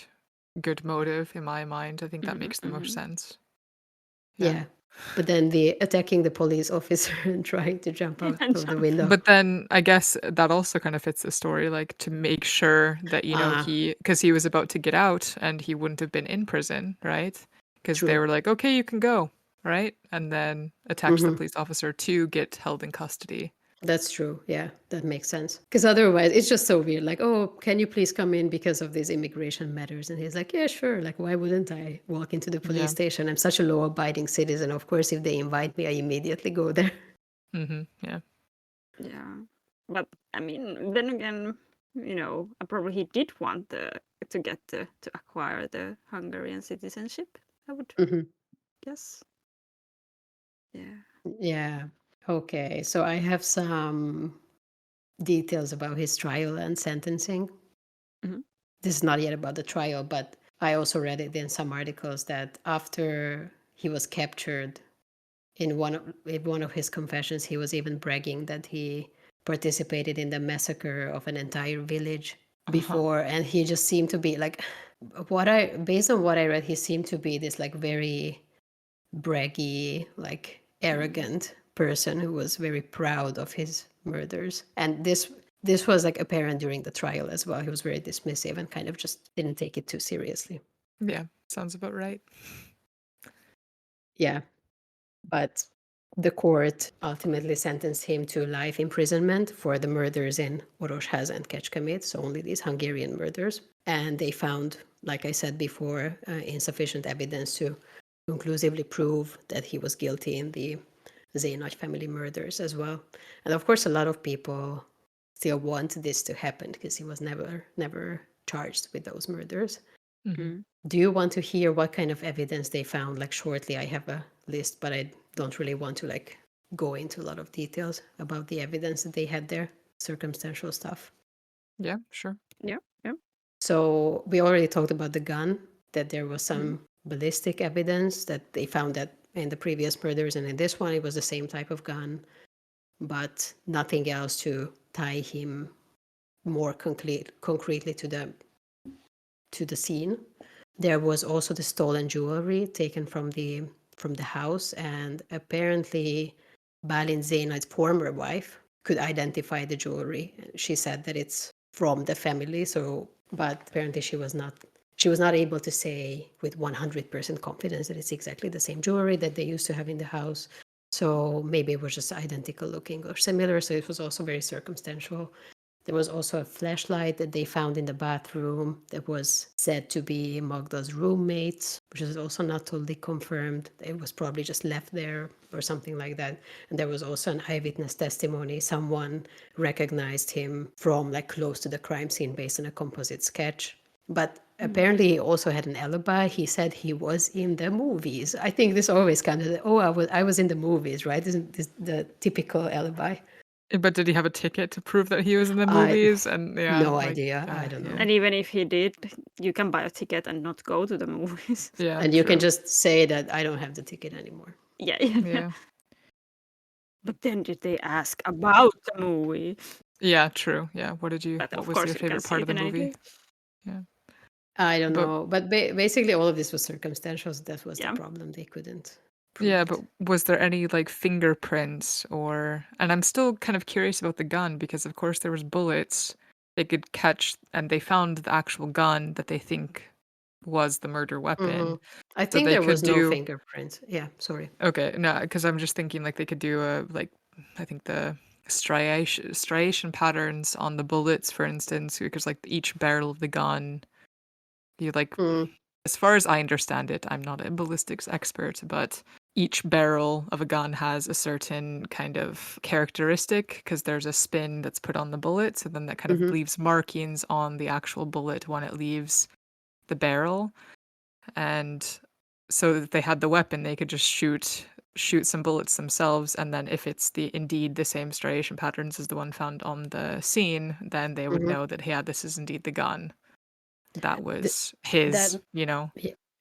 motive in my mind. I think that makes the most sense. Yeah. But then the attacking the police officer and trying to jump out of the window. But then I guess that also kind of fits the story, like to make sure that, because he was about to get out and he wouldn't have been in prison, right? Because they True. were like, okay, you can go, right? And then attacks the police officer to get held in custody. That's true. Yeah, that makes sense. Because otherwise, it's just so weird. Like, oh, can you please come in because of these immigration matters? And he's like, yeah, sure. Like, why wouldn't I walk into the police station? I'm such a law-abiding citizen. Of course, if they invite me, I immediately go there. Mm-hmm. Yeah. Yeah. But I mean, then again, probably he did want to acquire the Hungarian citizenship, I would guess. Yeah. Yeah. Okay. So I have some details about his trial and sentencing. This is not yet about the trial, but I also read it in some articles that after he was captured, in one of his confessions, he was even bragging that he participated in the massacre of an entire village before, and he just seemed to be like, based on what I read, he seemed to be this like very braggy, like arrogant person who was very proud of his murders. And this was like apparent during the trial as well. He was very dismissive and kind of just didn't take it too seriously. Yeah, sounds about right. Yeah. But the court ultimately sentenced him to life imprisonment for the murders in Orosház and Kecskemét, so only these Hungarian murders. And they found like I said before, insufficient evidence to conclusively prove that he was guilty in the Zaynaj family murders as well. And of course, a lot of people still want this to happen because he was never charged with those murders. Mhm. Do you want to hear what kind of evidence they found? Like shortly, I have a list, but I don't really want to like go into a lot of details about the evidence that they had there, circumstantial stuff. Yeah, sure. Yeah, yeah. So we already talked about the gun, that there was some ballistic evidence that they found that in the previous murders, and in this one it was the same type of gun, but nothing else to tie him more concretely to the scene. There was also the stolen jewelry taken from the house, and apparently Balin Zainat's former wife could identify the jewelry. She said that it's from the family, so but apparently she was not able to say with 100% confidence that it's exactly the same jewelry that they used to have in the house. So maybe it was just identical looking or similar, so it was also very circumstantial. There was also a flashlight that they found in the bathroom that was said to be Magda's roommate's, which is also not totally confirmed. It was probably just left there or something like that. And there was also an eyewitness testimony. Someone recognized him from like close to the crime scene based on a composite sketch. But apparently he also had an alibi. He said he was in the movies. I think this always kind of, I was in the movies, right? Isn't this the typical alibi? But did he have a ticket to prove that he was in the I movies? And yeah, no like, idea. I don't know. And even if he did, you can buy a ticket and not go to the movies. Yeah, And you can true. just say that I don't have the ticket anymore. Yeah. Yeah. But then did they ask about the movie? Yeah, true. Yeah. What But what of was course your you can favorite see part it of the in any movie? case. Yeah. I don't But know. But basically, all of this was circumstantial. So that was the Yeah. problem. They couldn't prove yeah, it. but was there any like fingerprints or and I'm still kind of curious about the gun because of course there was bullets they could catch and they found the actual gun that they think was the murder weapon. I So think they there could was no do fingerprints. Yeah, sorry. okay, no, because I'm just thinking like they could do a like I think the striation patterns on the bullets, for instance, because like each barrel of the gun, you like Mm, as far as I understand it, I'm not a ballistics expert, but each barrel of a gun has a certain kind of characteristic because there's a spin that's put on the bullet, so then that kind of leaves markings on the actual bullet when it leaves the barrel. And so that they had the weapon, they could just shoot some bullets themselves, and then if it's indeed the same striation patterns as the one found on the scene, then they would know that yeah, this is indeed the gun that Th- was that his, you know.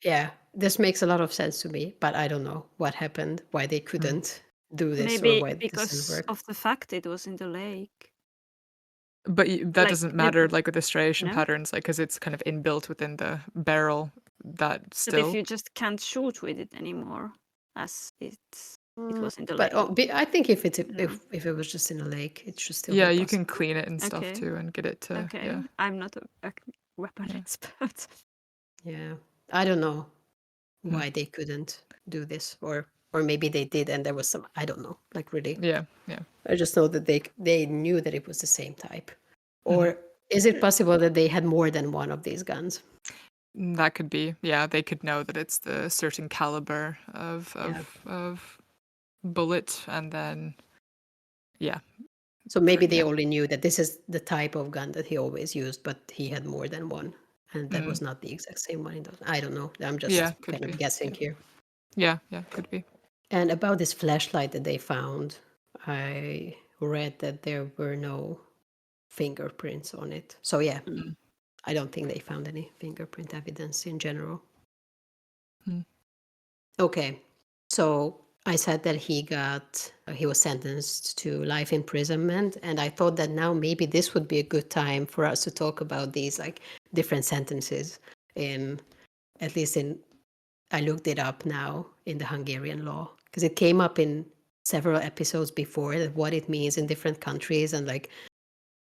yeah, this makes a lot of sense to me, but I don't know what happened, why they Mm. couldn't do this, or Maybe why this didn't because work. of the fact it was in the lake. But that Like doesn't matter, like with the striation no? patterns, like because it's kind of inbuilt within the barrel. That But if still, you just can't shoot with it anymore, as it was in the But lake. I think if No. if it was just in a lake, it should still yeah, be you can possible. clean it and stuff Okay. too, and get it to Okay. yeah. I'm not a weapon Yeah. expert. Yeah, I don't know Hmm. why they couldn't do this, or maybe they did, and there was some, I don't know, like really. Yeah, yeah. I just know that they knew that it was the same type. Mhm. Or is it possible that they had more than one of these guns? That could be. Yeah, they could know that it's the certain caliber Yeah. of bullet, and then yeah, So maybe they yeah. only knew that this is the type of gun that he always used, but he had more than one, and that Mm. was not the exact same one. I don't know. I'm Yeah, just could kind of be. guessing Yeah, here. yeah, could be. And about this flashlight that they found, I read that there were no fingerprints on it. So yeah, Mm. I don't think they found any fingerprint evidence in general. Mm. Okay, so I said that he was sentenced to life imprisonment, and I thought that now maybe this would be a good time for us to talk about these like different sentences in, at least in, I looked it up now in the Hungarian law because it came up in several episodes before, that what it means in different countries and like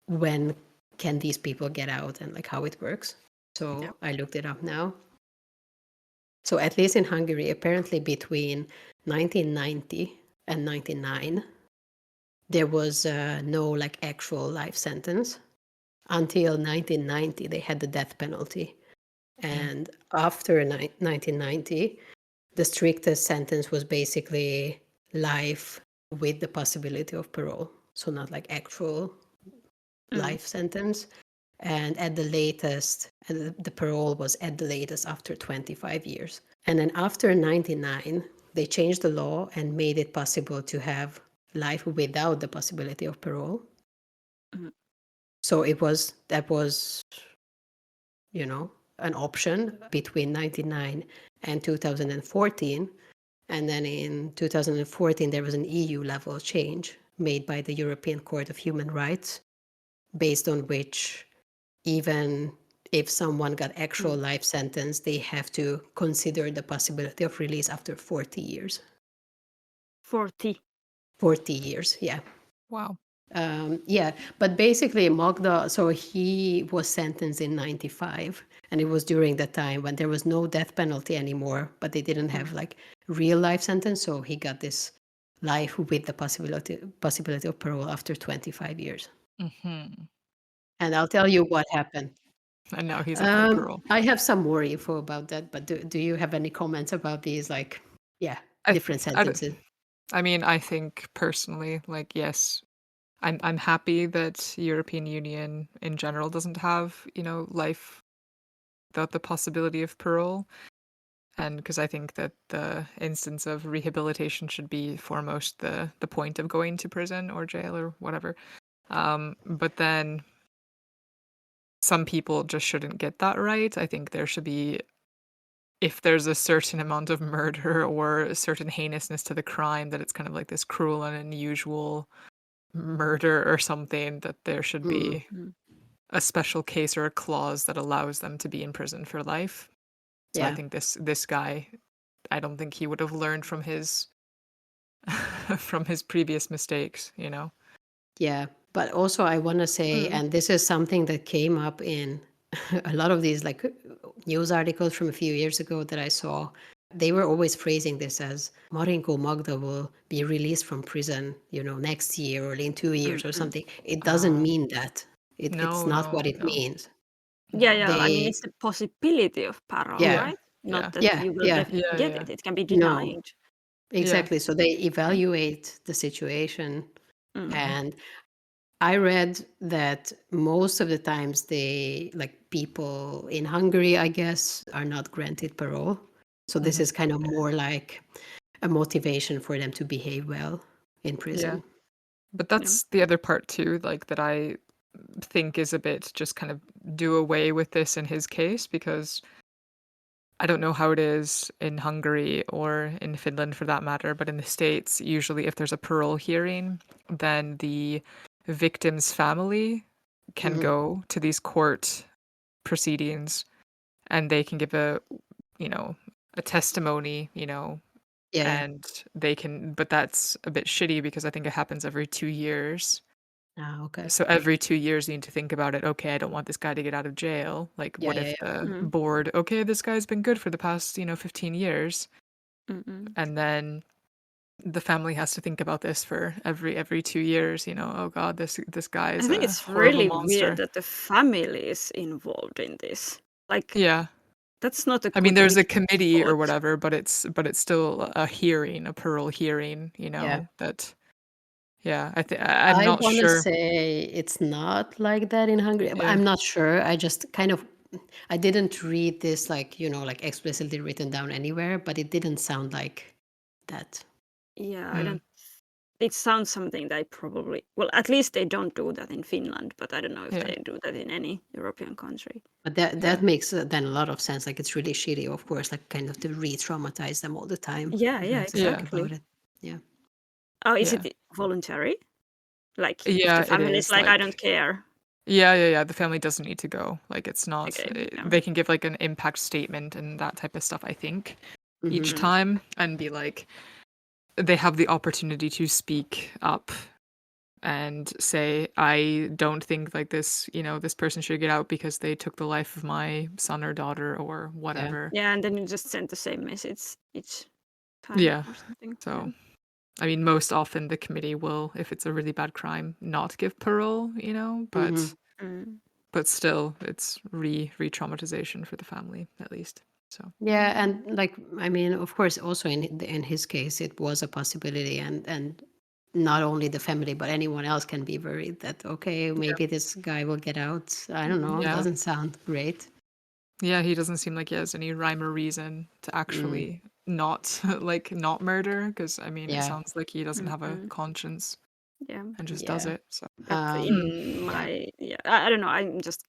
when can these people get out and like how it works. So Yeah. I looked it up now. So at least in Hungary, apparently between 1990 and 99, there was no like actual life sentence. Until 1990, they had the death penalty. And after 1990, the strictest sentence was basically life with the possibility of parole. So not like actual life sentence. And at the latest, the parole was at the latest after 25 years. And then after 99, they changed the law and made it possible to have life without the possibility of parole. So that was, an option between 99 and 2014. And then in 2014, there was an EU level change made by the European Court of Human Rights, based on which even if someone got actual life sentence, they have to consider the possibility of release after 40 years. 40. 40 years, yeah. Wow. Yeah, but basically Magda, so he was sentenced in 95, and it was during that time when there was no death penalty anymore, but they didn't have like real life sentence, so he got this life with the possibility of parole after 25 years. Mm-hmm. And I'll tell you what happened. And now he's up for parole. I have some more info about that, but do you have any comments about these, like, different sentences? I mean, I think personally, like, yes, I'm happy that European Union in general doesn't have, life without the possibility of parole. And because I think that the instance of rehabilitation should be foremost the point of going to prison or jail or whatever. But then some people just shouldn't get that right. I think there should be, if there's a certain amount of murder or a certain heinousness to the crime, that it's kind of like this cruel and unusual murder or something, that there should be a special case or a clause that allows them to be in prison for life. So I think this guy, I don't think he would have learned from his from his previous mistakes, Yeah, but also I want to say, and this is something that came up in a lot of these like news articles from a few years ago that I saw. They were always phrasing this as Marinko Magda will be released from prison, next year or in 2 years or something. It doesn't mean that. It's not what it means. Yeah. I mean, it's the possibility of parole, Yeah. right? Not that Yeah, you will yeah. definitely get it. It can be No, denied. exactly. So they evaluate the situation. And I read that most of the times people in Hungary, I guess, are not granted parole. So this is kind of more like a motivation for them to behave well in prison. Yeah. But that's the other part too, like, that I think is a bit just kind of do away with this in his case, because I don't know how it is in Hungary or in Finland for that matter, but in the States, usually if there's a parole hearing, then the victim's family can go to these court proceedings and they can give a testimony, Yeah. and they can, but that's a bit shitty because I think it happens every 2 years. Okay. So every 2 years you need to think about it. Okay, I don't want this guy to get out of jail. Like, what if the board, okay, this guy's been good for the past, 15 years. And then the family has to think about this for every 2 years, oh God, this guy I is think a it's horrible really monster. weird that the family is involved in this. Like, Yeah. that's not a I mean, good there's a victim committee or thought. whatever, but it's still a hearing, a parole hearing, Yeah. that, yeah, I'm I not want to sure. say it's not like that in Hungary, but Yeah. I'm not sure. I just I didn't read this like explicitly written down anywhere, but it didn't sound like that. Yeah, I don't. It sounds something they probably. Well, at least they don't do that in Finland, but I don't know if Yeah. they do that in any European country. But that makes then a lot of sense. Like it's really shitty, of course, like kind of to re-traumatize them all the time. Yeah, To think exactly. about it. Yeah. Oh, is Yeah. it voluntary? Like, if Yeah, the it family is is, like, I don't like, care. yeah. The family doesn't need to go. Like, it's not. Okay. They can give like an impact statement and that type of stuff, I think, each Mhm. time, and be like, they have the opportunity to speak up and say, I don't think like this, this person should get out because they took the life of my son or daughter or whatever. Yeah, and then you just send the same message each time Yeah. or something. So, I mean, most often the committee will, if it's a really bad crime, not give parole, but Mhm. Mm. but still, it's re-traumatization for the family, at least. So Yeah, and like I mean, of course, also in his case, it was a possibility, and not only the family, but anyone else can be worried that okay, maybe this guy will get out. I don't know. yeah, Doesn't sound great. yeah, he doesn't seem like he has any rhyme or reason to Mm, actually not like not murder. Because I mean, it yeah, sounds like he doesn't have a Mhm. conscience Yeah. and just does yeah, it. So But in yeah. my I don't know. I'm just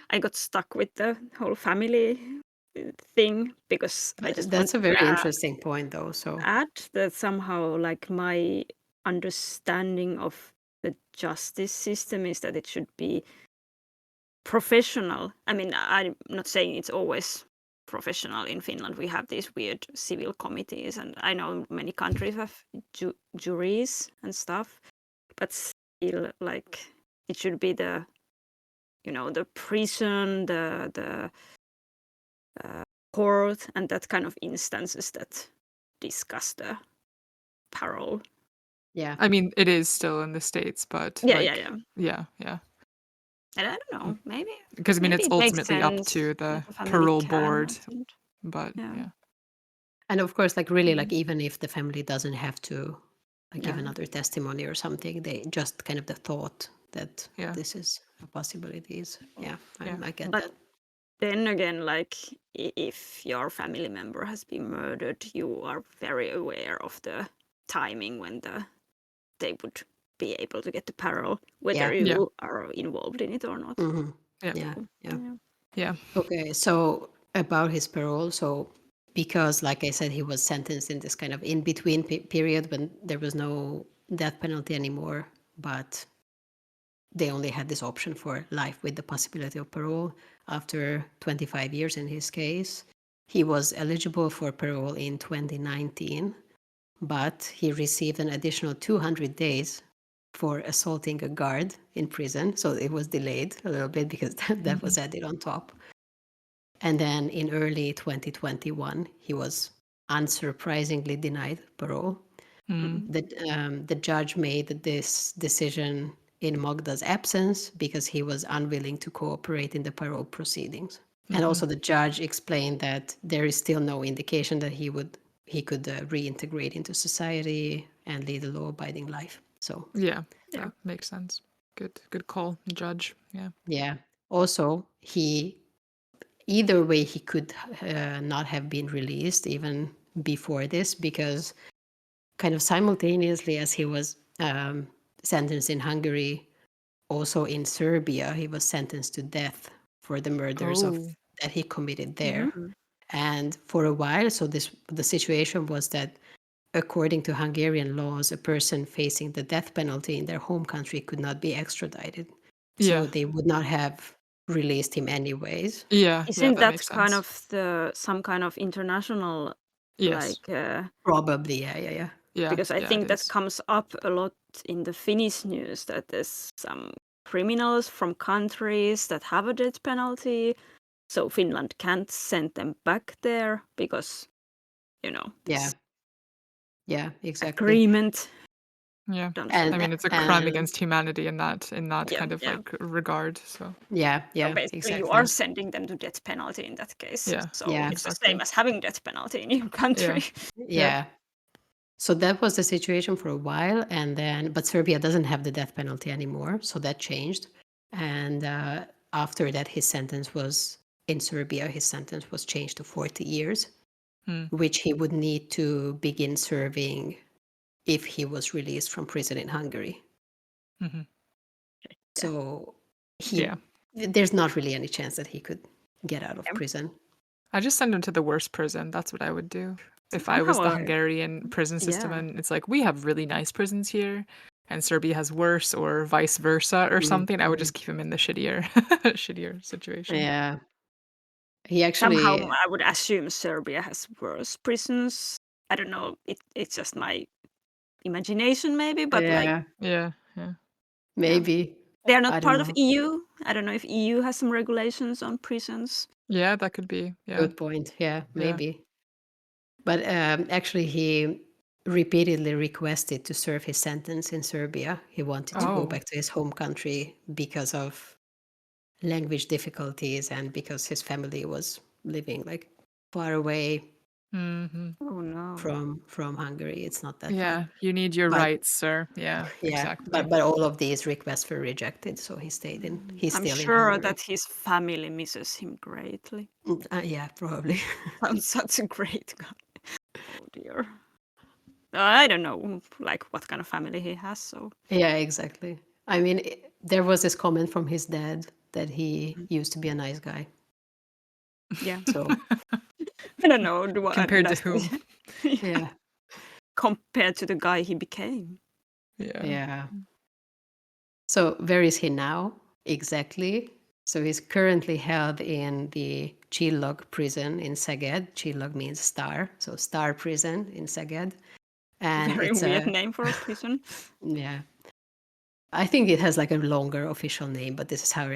I got stuck with the whole family thing because I just That's wanted a to very interesting point, though. So add that somehow like my understanding of the justice system is that it should be professional. I mean, I'm not saying it's always professional in Finland. We have these weird civil committees, and I know many countries have juries and stuff, but still, like, it should be the the prison, the court, and that kind of instances that discuss the parole. yeah, I mean, it is still in the States, but Yeah, yeah, like, yeah. yeah. And I don't know, Because I mean, maybe it's it makes ultimately up sense to that the the family parole can board, attend. but Yeah. yeah, and of course, like really, like Mhm. even if the family doesn't have to like give Yeah. another testimony or something, they just kind of the thought that yeah, this is a possibility is yeah, yeah, I get But that. then again, like if your family member has been murdered, you are very aware of the timing when they would be able to get the parole, whether Yeah. yeah, you are involved in it or not. Hmm. yeah, Yeah. So, Yeah. yeah. yeah. Okay. So about his parole, so because like I said, he was sentenced in this kind of in between period when there was no death penalty anymore, but they only had this option for life with the possibility of parole after 25 years in his case. He was eligible for parole in 2019, but he received an additional 200 days for assaulting a guard in prison. So it was delayed a little bit because that Hmm. was added on top. And then in early 2021, he was unsurprisingly denied parole. Mm. Mhm. The judge made this decision in Magda's absence because he was unwilling to cooperate in the parole proceedings. And Hmm. also the judge explained that there is still no indication that he could reintegrate into society and lead a law-abiding life. So Yeah, Yeah. that makes sense. Good call, judge. Yeah. yeah. Also, he either way he could not have been released even before this because kind of simultaneously as he was sentenced in Hungary, also in Serbia, he was sentenced to death for the murders of Oh, that he committed there. Mhm. And for a while, so the situation was that according to Hungarian laws, a person facing the death penalty in their home country could not be extradited. So yeah, they would not have released him anyways. yeah, yeah. Isn't That that makes kind sense. of some kind of international Yes. like Probably, yeah, yeah, yeah. Yeah, because I yeah. It think that is. comes up a lot in the Finnish news that there's some criminals from countries that have a death penalty, so Finland can't send them back there because Yeah, this yeah, exactly. agreement Yeah. done I something. mean, it's a crime And against humanity in that Yeah, kind of yeah. like regard. So yeah, So yeah, basically, you are exactly. sending them to death penalty in that case. yeah, So Yeah, it's the same exactly. as having death penalty in your Yeah, country. yeah. yeah. So that was the situation for a while, and then but Serbia doesn't have the death penalty anymore, so that changed. And after that, his sentence was in Serbia. His sentence was changed to 40 years, Hmm. which he would need to begin serving if he was released from prison in Hungary. Hmm. Yeah. So Yeah. there's not really any chance that he could get out of Yeah. prison. I just send him to the worst prison. That's what I would do if I was Somehow, the Hungarian prison system. yeah. And it's like we have really nice prisons here, and Serbia has worse, or vice versa, or Mm, something. I would mm. just keep him in the shittier, shittier situation. Yeah, he Somehow, actually. I would assume Serbia has worse prisons. I don't know. It's just my imagination, maybe, but like, Yeah, Yeah, yeah, yeah, maybe. they are I not don't part of know. EU. I don't know if EU has some regulations on prisons. yeah. That could be. Yeah, Good point. Yeah, yeah. maybe. But actually, he repeatedly requested to serve his sentence in Serbia. He wanted to go Oh, back to his home country because of language difficulties and because his family was living like far away Hmm. Oh no. from Hungary. It's not that Yeah, far. you need your But rights, sir. Yeah, yeah, exactly. but all of these requests were rejected, so he's I'm still in sure Hungary. that his family misses him greatly. Yeah, probably. Sounds such a great guy. Oh dear. I don't know, like what kind of family he has. So Yeah, exactly. I mean, there was this comment from his dad that he used to be a nice guy. yeah, So I don't know. Compared to whom? yeah, Compared to the guy he became. Yeah. yeah. So where is he now exactly? So he's currently held in the Csillog prison in Szeged. Csillog means star, so star prison in Szeged. And Very it's weird a name for a prison. yeah. I think it has like a longer official name, but this is how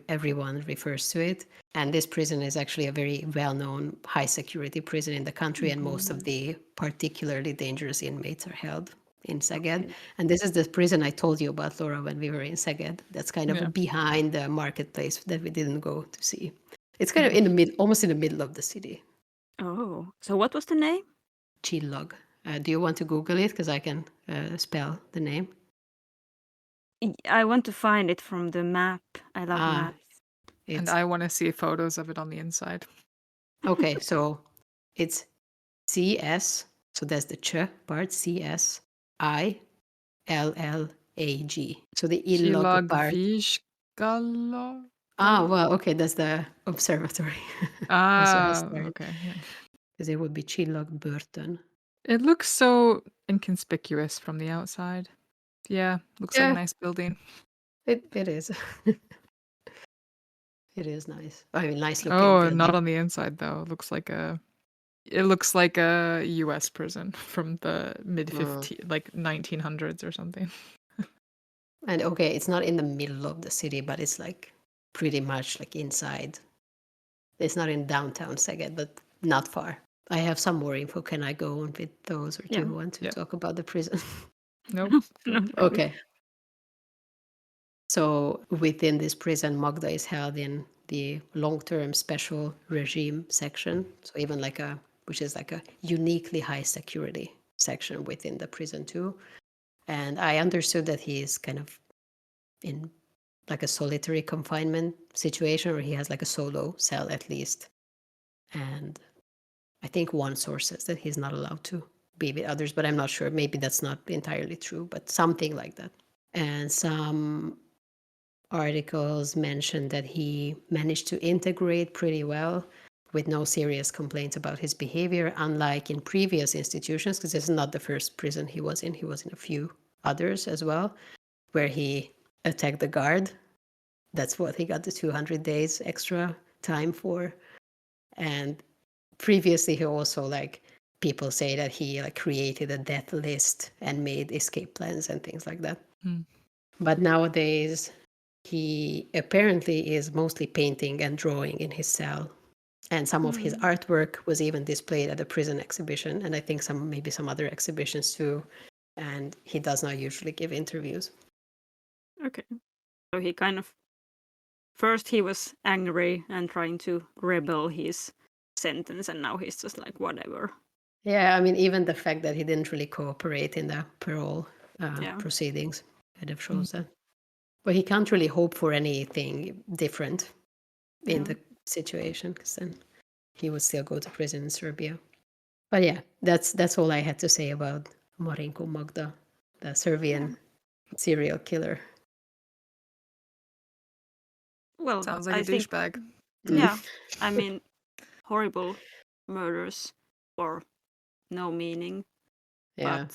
everyone refers to it. And this prison is actually a very well-known high security prison in the country, and most of the particularly dangerous inmates are held in Szeged. Okay. And this is the prison I told you about, Laura, when we were in Szeged. That's kind of Yeah. behind the marketplace that we didn't go to see. It's kind of in the mid, almost in the middle of the city. Oh, so what was the name? Csillog. Do you want to Google it? Because I can spell the name. I want to find it from the map. I love Ah, maps. And it's I want to see photos of it on the inside. okay. So it's CS. So that's the ch part. CSILLAG. So the illog part. Csillagvizsgáló. Ah, well, okay. That's the observatory. Also has Ah, stars. okay. Yeah. Because it would be Csillagbörtön. It looks so inconspicuous from the outside. Yeah, looks like a Yeah, nice building. it is. It is nice. I mean, nice looking Oh, building. not on the inside though. It looks like a US prison from the mid 15 like 1900s or something. And okay, it's not in the middle of the city, but it's like pretty much like inside. It's not in downtown Szeged, but not far. I have some more info. Can I go on with those, or do Yeah. you want to Yeah. talk about the prison? Nope. No, Okay. So within this prison, Magda is held in the long-term special regime section. So even which is like a uniquely high security section within the prison too. And I understood that he is kind of in like a solitary confinement situation, or he has like a solo cell at least. And I think one source says that he's not allowed to be with others, but I'm not sure. Maybe that's not entirely true, but something like that. And some articles mention that he managed to integrate pretty well with no serious complaints about his behavior, unlike in previous institutions, because this is not the first prison he was in. He was in a few others as well, where he attacked the guard. That's what he got the 200 days extra time for. And previously he also people say that he created a death list and made escape plans and things like that. But nowadays he apparently is mostly painting and drawing in his cell, and some of his artwork was even displayed at a prison exhibition, and I think maybe some other exhibitions too. And he does not usually give interviews. Okay. So he kind of first he was angry and trying to rebel his sentence, and now he's just like whatever. Yeah, I mean, even the fact that he didn't really cooperate in the parole Yeah. proceedings kind of shows that. But he can't really hope for anything different in the situation, because then he would still go to prison in Serbia. But yeah, that's all I had to say about Marinko Magda, the Serbian serial killer. Well, Sounds like I a think douchebag. yeah, I mean horrible murders for no meaning, Yeah,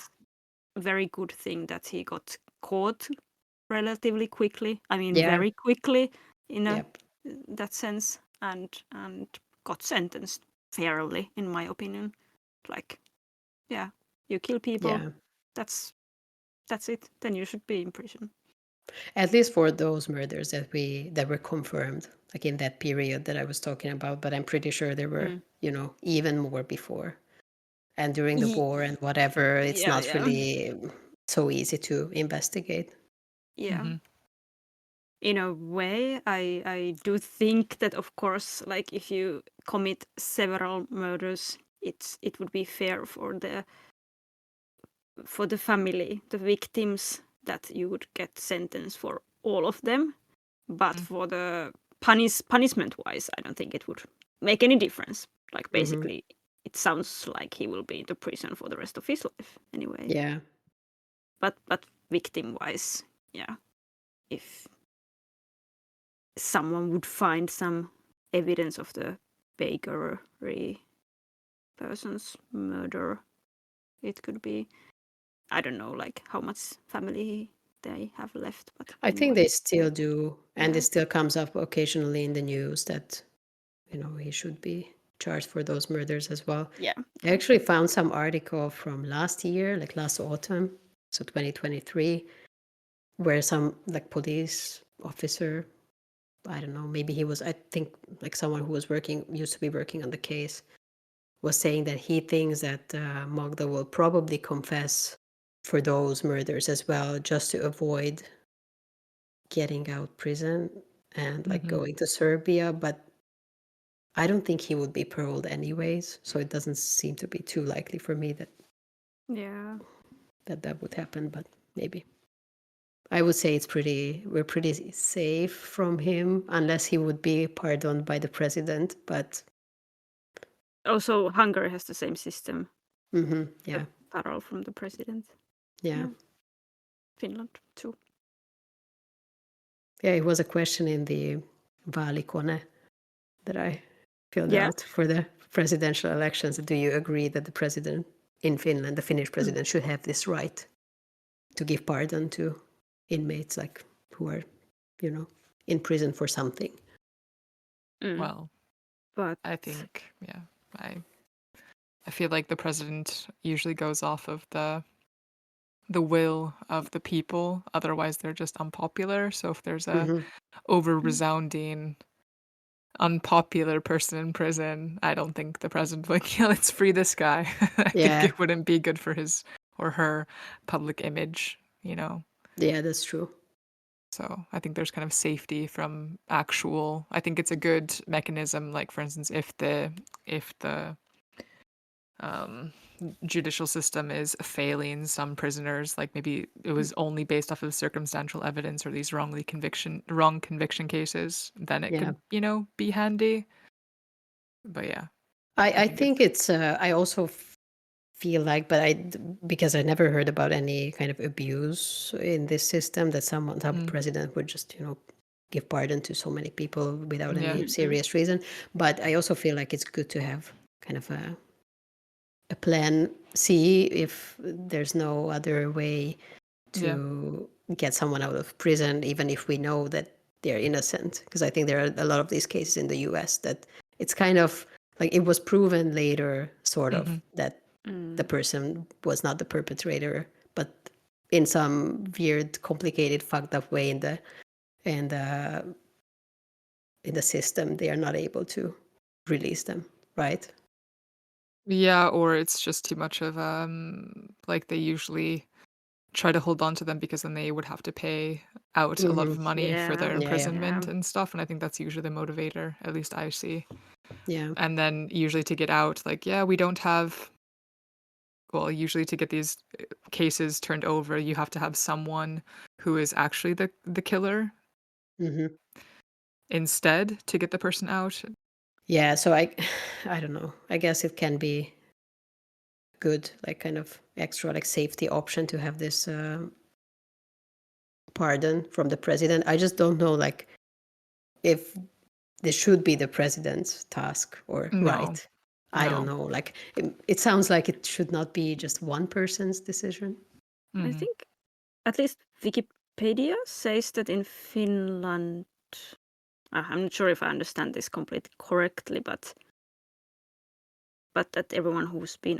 but very good thing that he got caught relatively quickly. I mean, yeah, very quickly in yep. that sense, and got sentenced fairly, in my opinion. Like, yeah, you kill people, Yeah. that's it. Then you should be in prison. At least for those murders that were confirmed, like in that period that I was talking about. But I'm pretty sure there were, even more before. And during the war and whatever, it's Yeah, not yeah, really so easy to investigate. yeah. in a way, I do think that, of course, like if you commit several murders, it would be fair for the family, the victims, that you would get sentence for all of them. But Mm. for the punishment wise, I don't think it would make any difference. Like basically, it sounds like he will be in the prison for the rest of his life anyway. Yeah. But victim wise, yeah, if someone would find some evidence of the bakery person's murder, it could be, I don't know, like how much family they have left. But I think anyway, they still do, and Yeah. it still comes up occasionally in the news that he should be charged for those murders as well. Yeah. I actually found some article from last year, like last autumn, so 2023, where some like police officer, I don't know, maybe he was, I think like someone who was used to be working on the case, was saying that he thinks that Magda will probably confess for those murders as well, just to avoid getting out prison and like going to Serbia. But I don't think he would be paroled anyways, so it doesn't seem to be too likely for me that Yeah. that would happen. But maybe I would say we're pretty safe from him unless he would be pardoned by the president. But Also, Hungary has the same system. yeah, Parole from the president. yeah. Finland too. Yeah, it was a question in the Vaalikone that I filled Yeah. out for the presidential elections. Do you agree that the president in Finland, the Finnish president, should have this right to give pardon to inmates like who are, in prison for something? Well, But I think, yeah, I feel like the president usually goes off of the will of the people. Otherwise, they're just unpopular. So if there's a over resounding unpopular person in prison, I don't think the president would like, yeah, let's free this guy. I think Yeah. it wouldn't be good for his or her public image, Yeah, that's true. So I think there's kind of safety from actual. I think it's a good mechanism. Like for instance, if the judicial system is failing some prisoners, like maybe it was only based off of circumstantial evidence or these wrong conviction cases, then it could be handy. But yeah, I think it's I also feel like, but because I never heard about any kind of abuse in this system, that some president would just give pardon to so many people without any serious reason. But I also feel like it's good to have kind of a plan C if there's no other way to get someone out of prison, even if we know that they're innocent. Because I think there are a lot of these cases in the US that it's kind of like it was proven later, sort of, that the person was not the perpetrator, but in some weird, complicated, fucked up way in the system, they are not able to release them, right? Yeah, or it's just too much of like they usually try to hold on to them because then they would have to pay out a lot of money for their Yeah. imprisonment and stuff, and I think that's usually the motivator, at least I see. Yeah. And then usually to get out, like, yeah, we don't have, well, usually to get these cases turned over, you have to have someone who is actually the killer instead to get the person out. Yeah, so I don't know. I guess it can be good, like kind of extra like safety option to have this pardon from the president. I just don't know like if this should be the president's task or right. I don't know. Like it sounds like it should not be just one person's decision. I think at least Wikipedia says that in Finland, I'm not sure if I understand this completely correctly, but that everyone who's been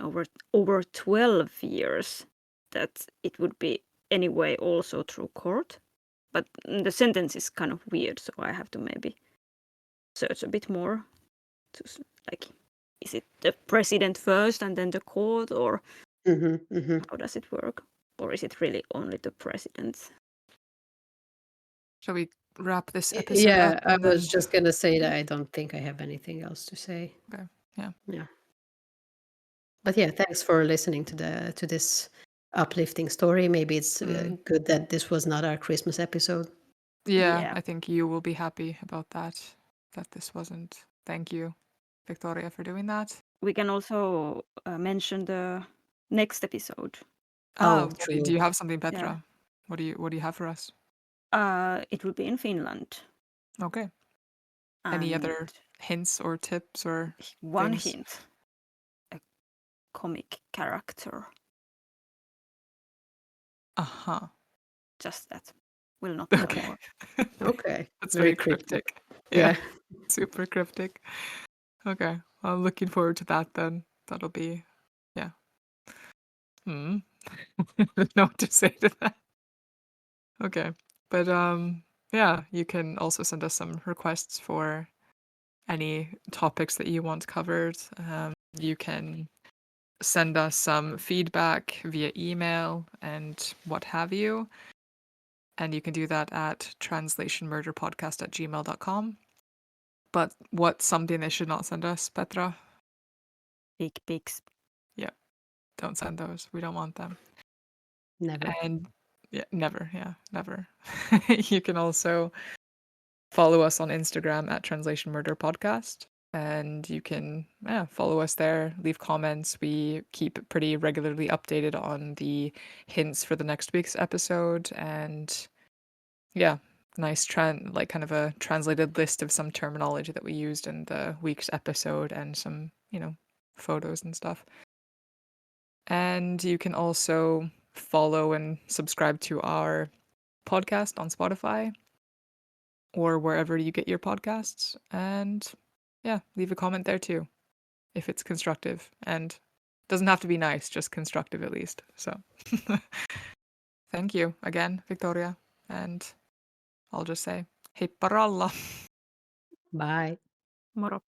over 12 years, that it would be anyway also through court. But the sentence is kind of weird, so I have to maybe search a bit more to like, is it the president first and then the court, or how does it work? Or is it really only the president? Shall we wrap this episode Yeah, up? I And then... was just gonna say that I don't think I have anything else to say. Okay. Yeah. Yeah. But yeah, thanks for listening to this uplifting story. Maybe it's good that this was not our Christmas episode. Yeah, Yeah. I think you will be happy about that this wasn't. Thank you, Viktória, for doing that. We can also mention the next episode. Oh, Do true. you have something, Petra? Yeah. What do you have for us? It will be in Finland. Okay. Any other And hints or tips or one things? hint: a comic character. Uh-huh. Just that. Will not tell Okay. more. Okay. That's Very very cryptic. Yeah. Super cryptic. Okay. I'm looking forward to that then. That'll be, yeah. I don't know what to say to that. Okay. But yeah, you can also send us some requests for any topics that you want covered. You can send us some feedback via email and what have you. And you can do that at translationmurderpodcast@gmail.com. But what's something they should not send us, Petra? Big pigs. Yeah, don't send those. We don't want them. Never. And yeah, never. Yeah, never. You can also follow us on Instagram at Translation Murder Podcast. And you can follow us there, leave comments. We keep pretty regularly updated on the hints for the next week's episode. And yeah, nice kind of a translated list of some terminology that we used in the week's episode and some, photos and stuff. And you can also follow and subscribe to our podcast on Spotify or wherever you get your podcasts. And yeah, leave a comment there too, if it's constructive. And doesn't have to be nice, just constructive at least. So thank you again, Viktória. And I'll just say, heipparalla. Bye. Moro.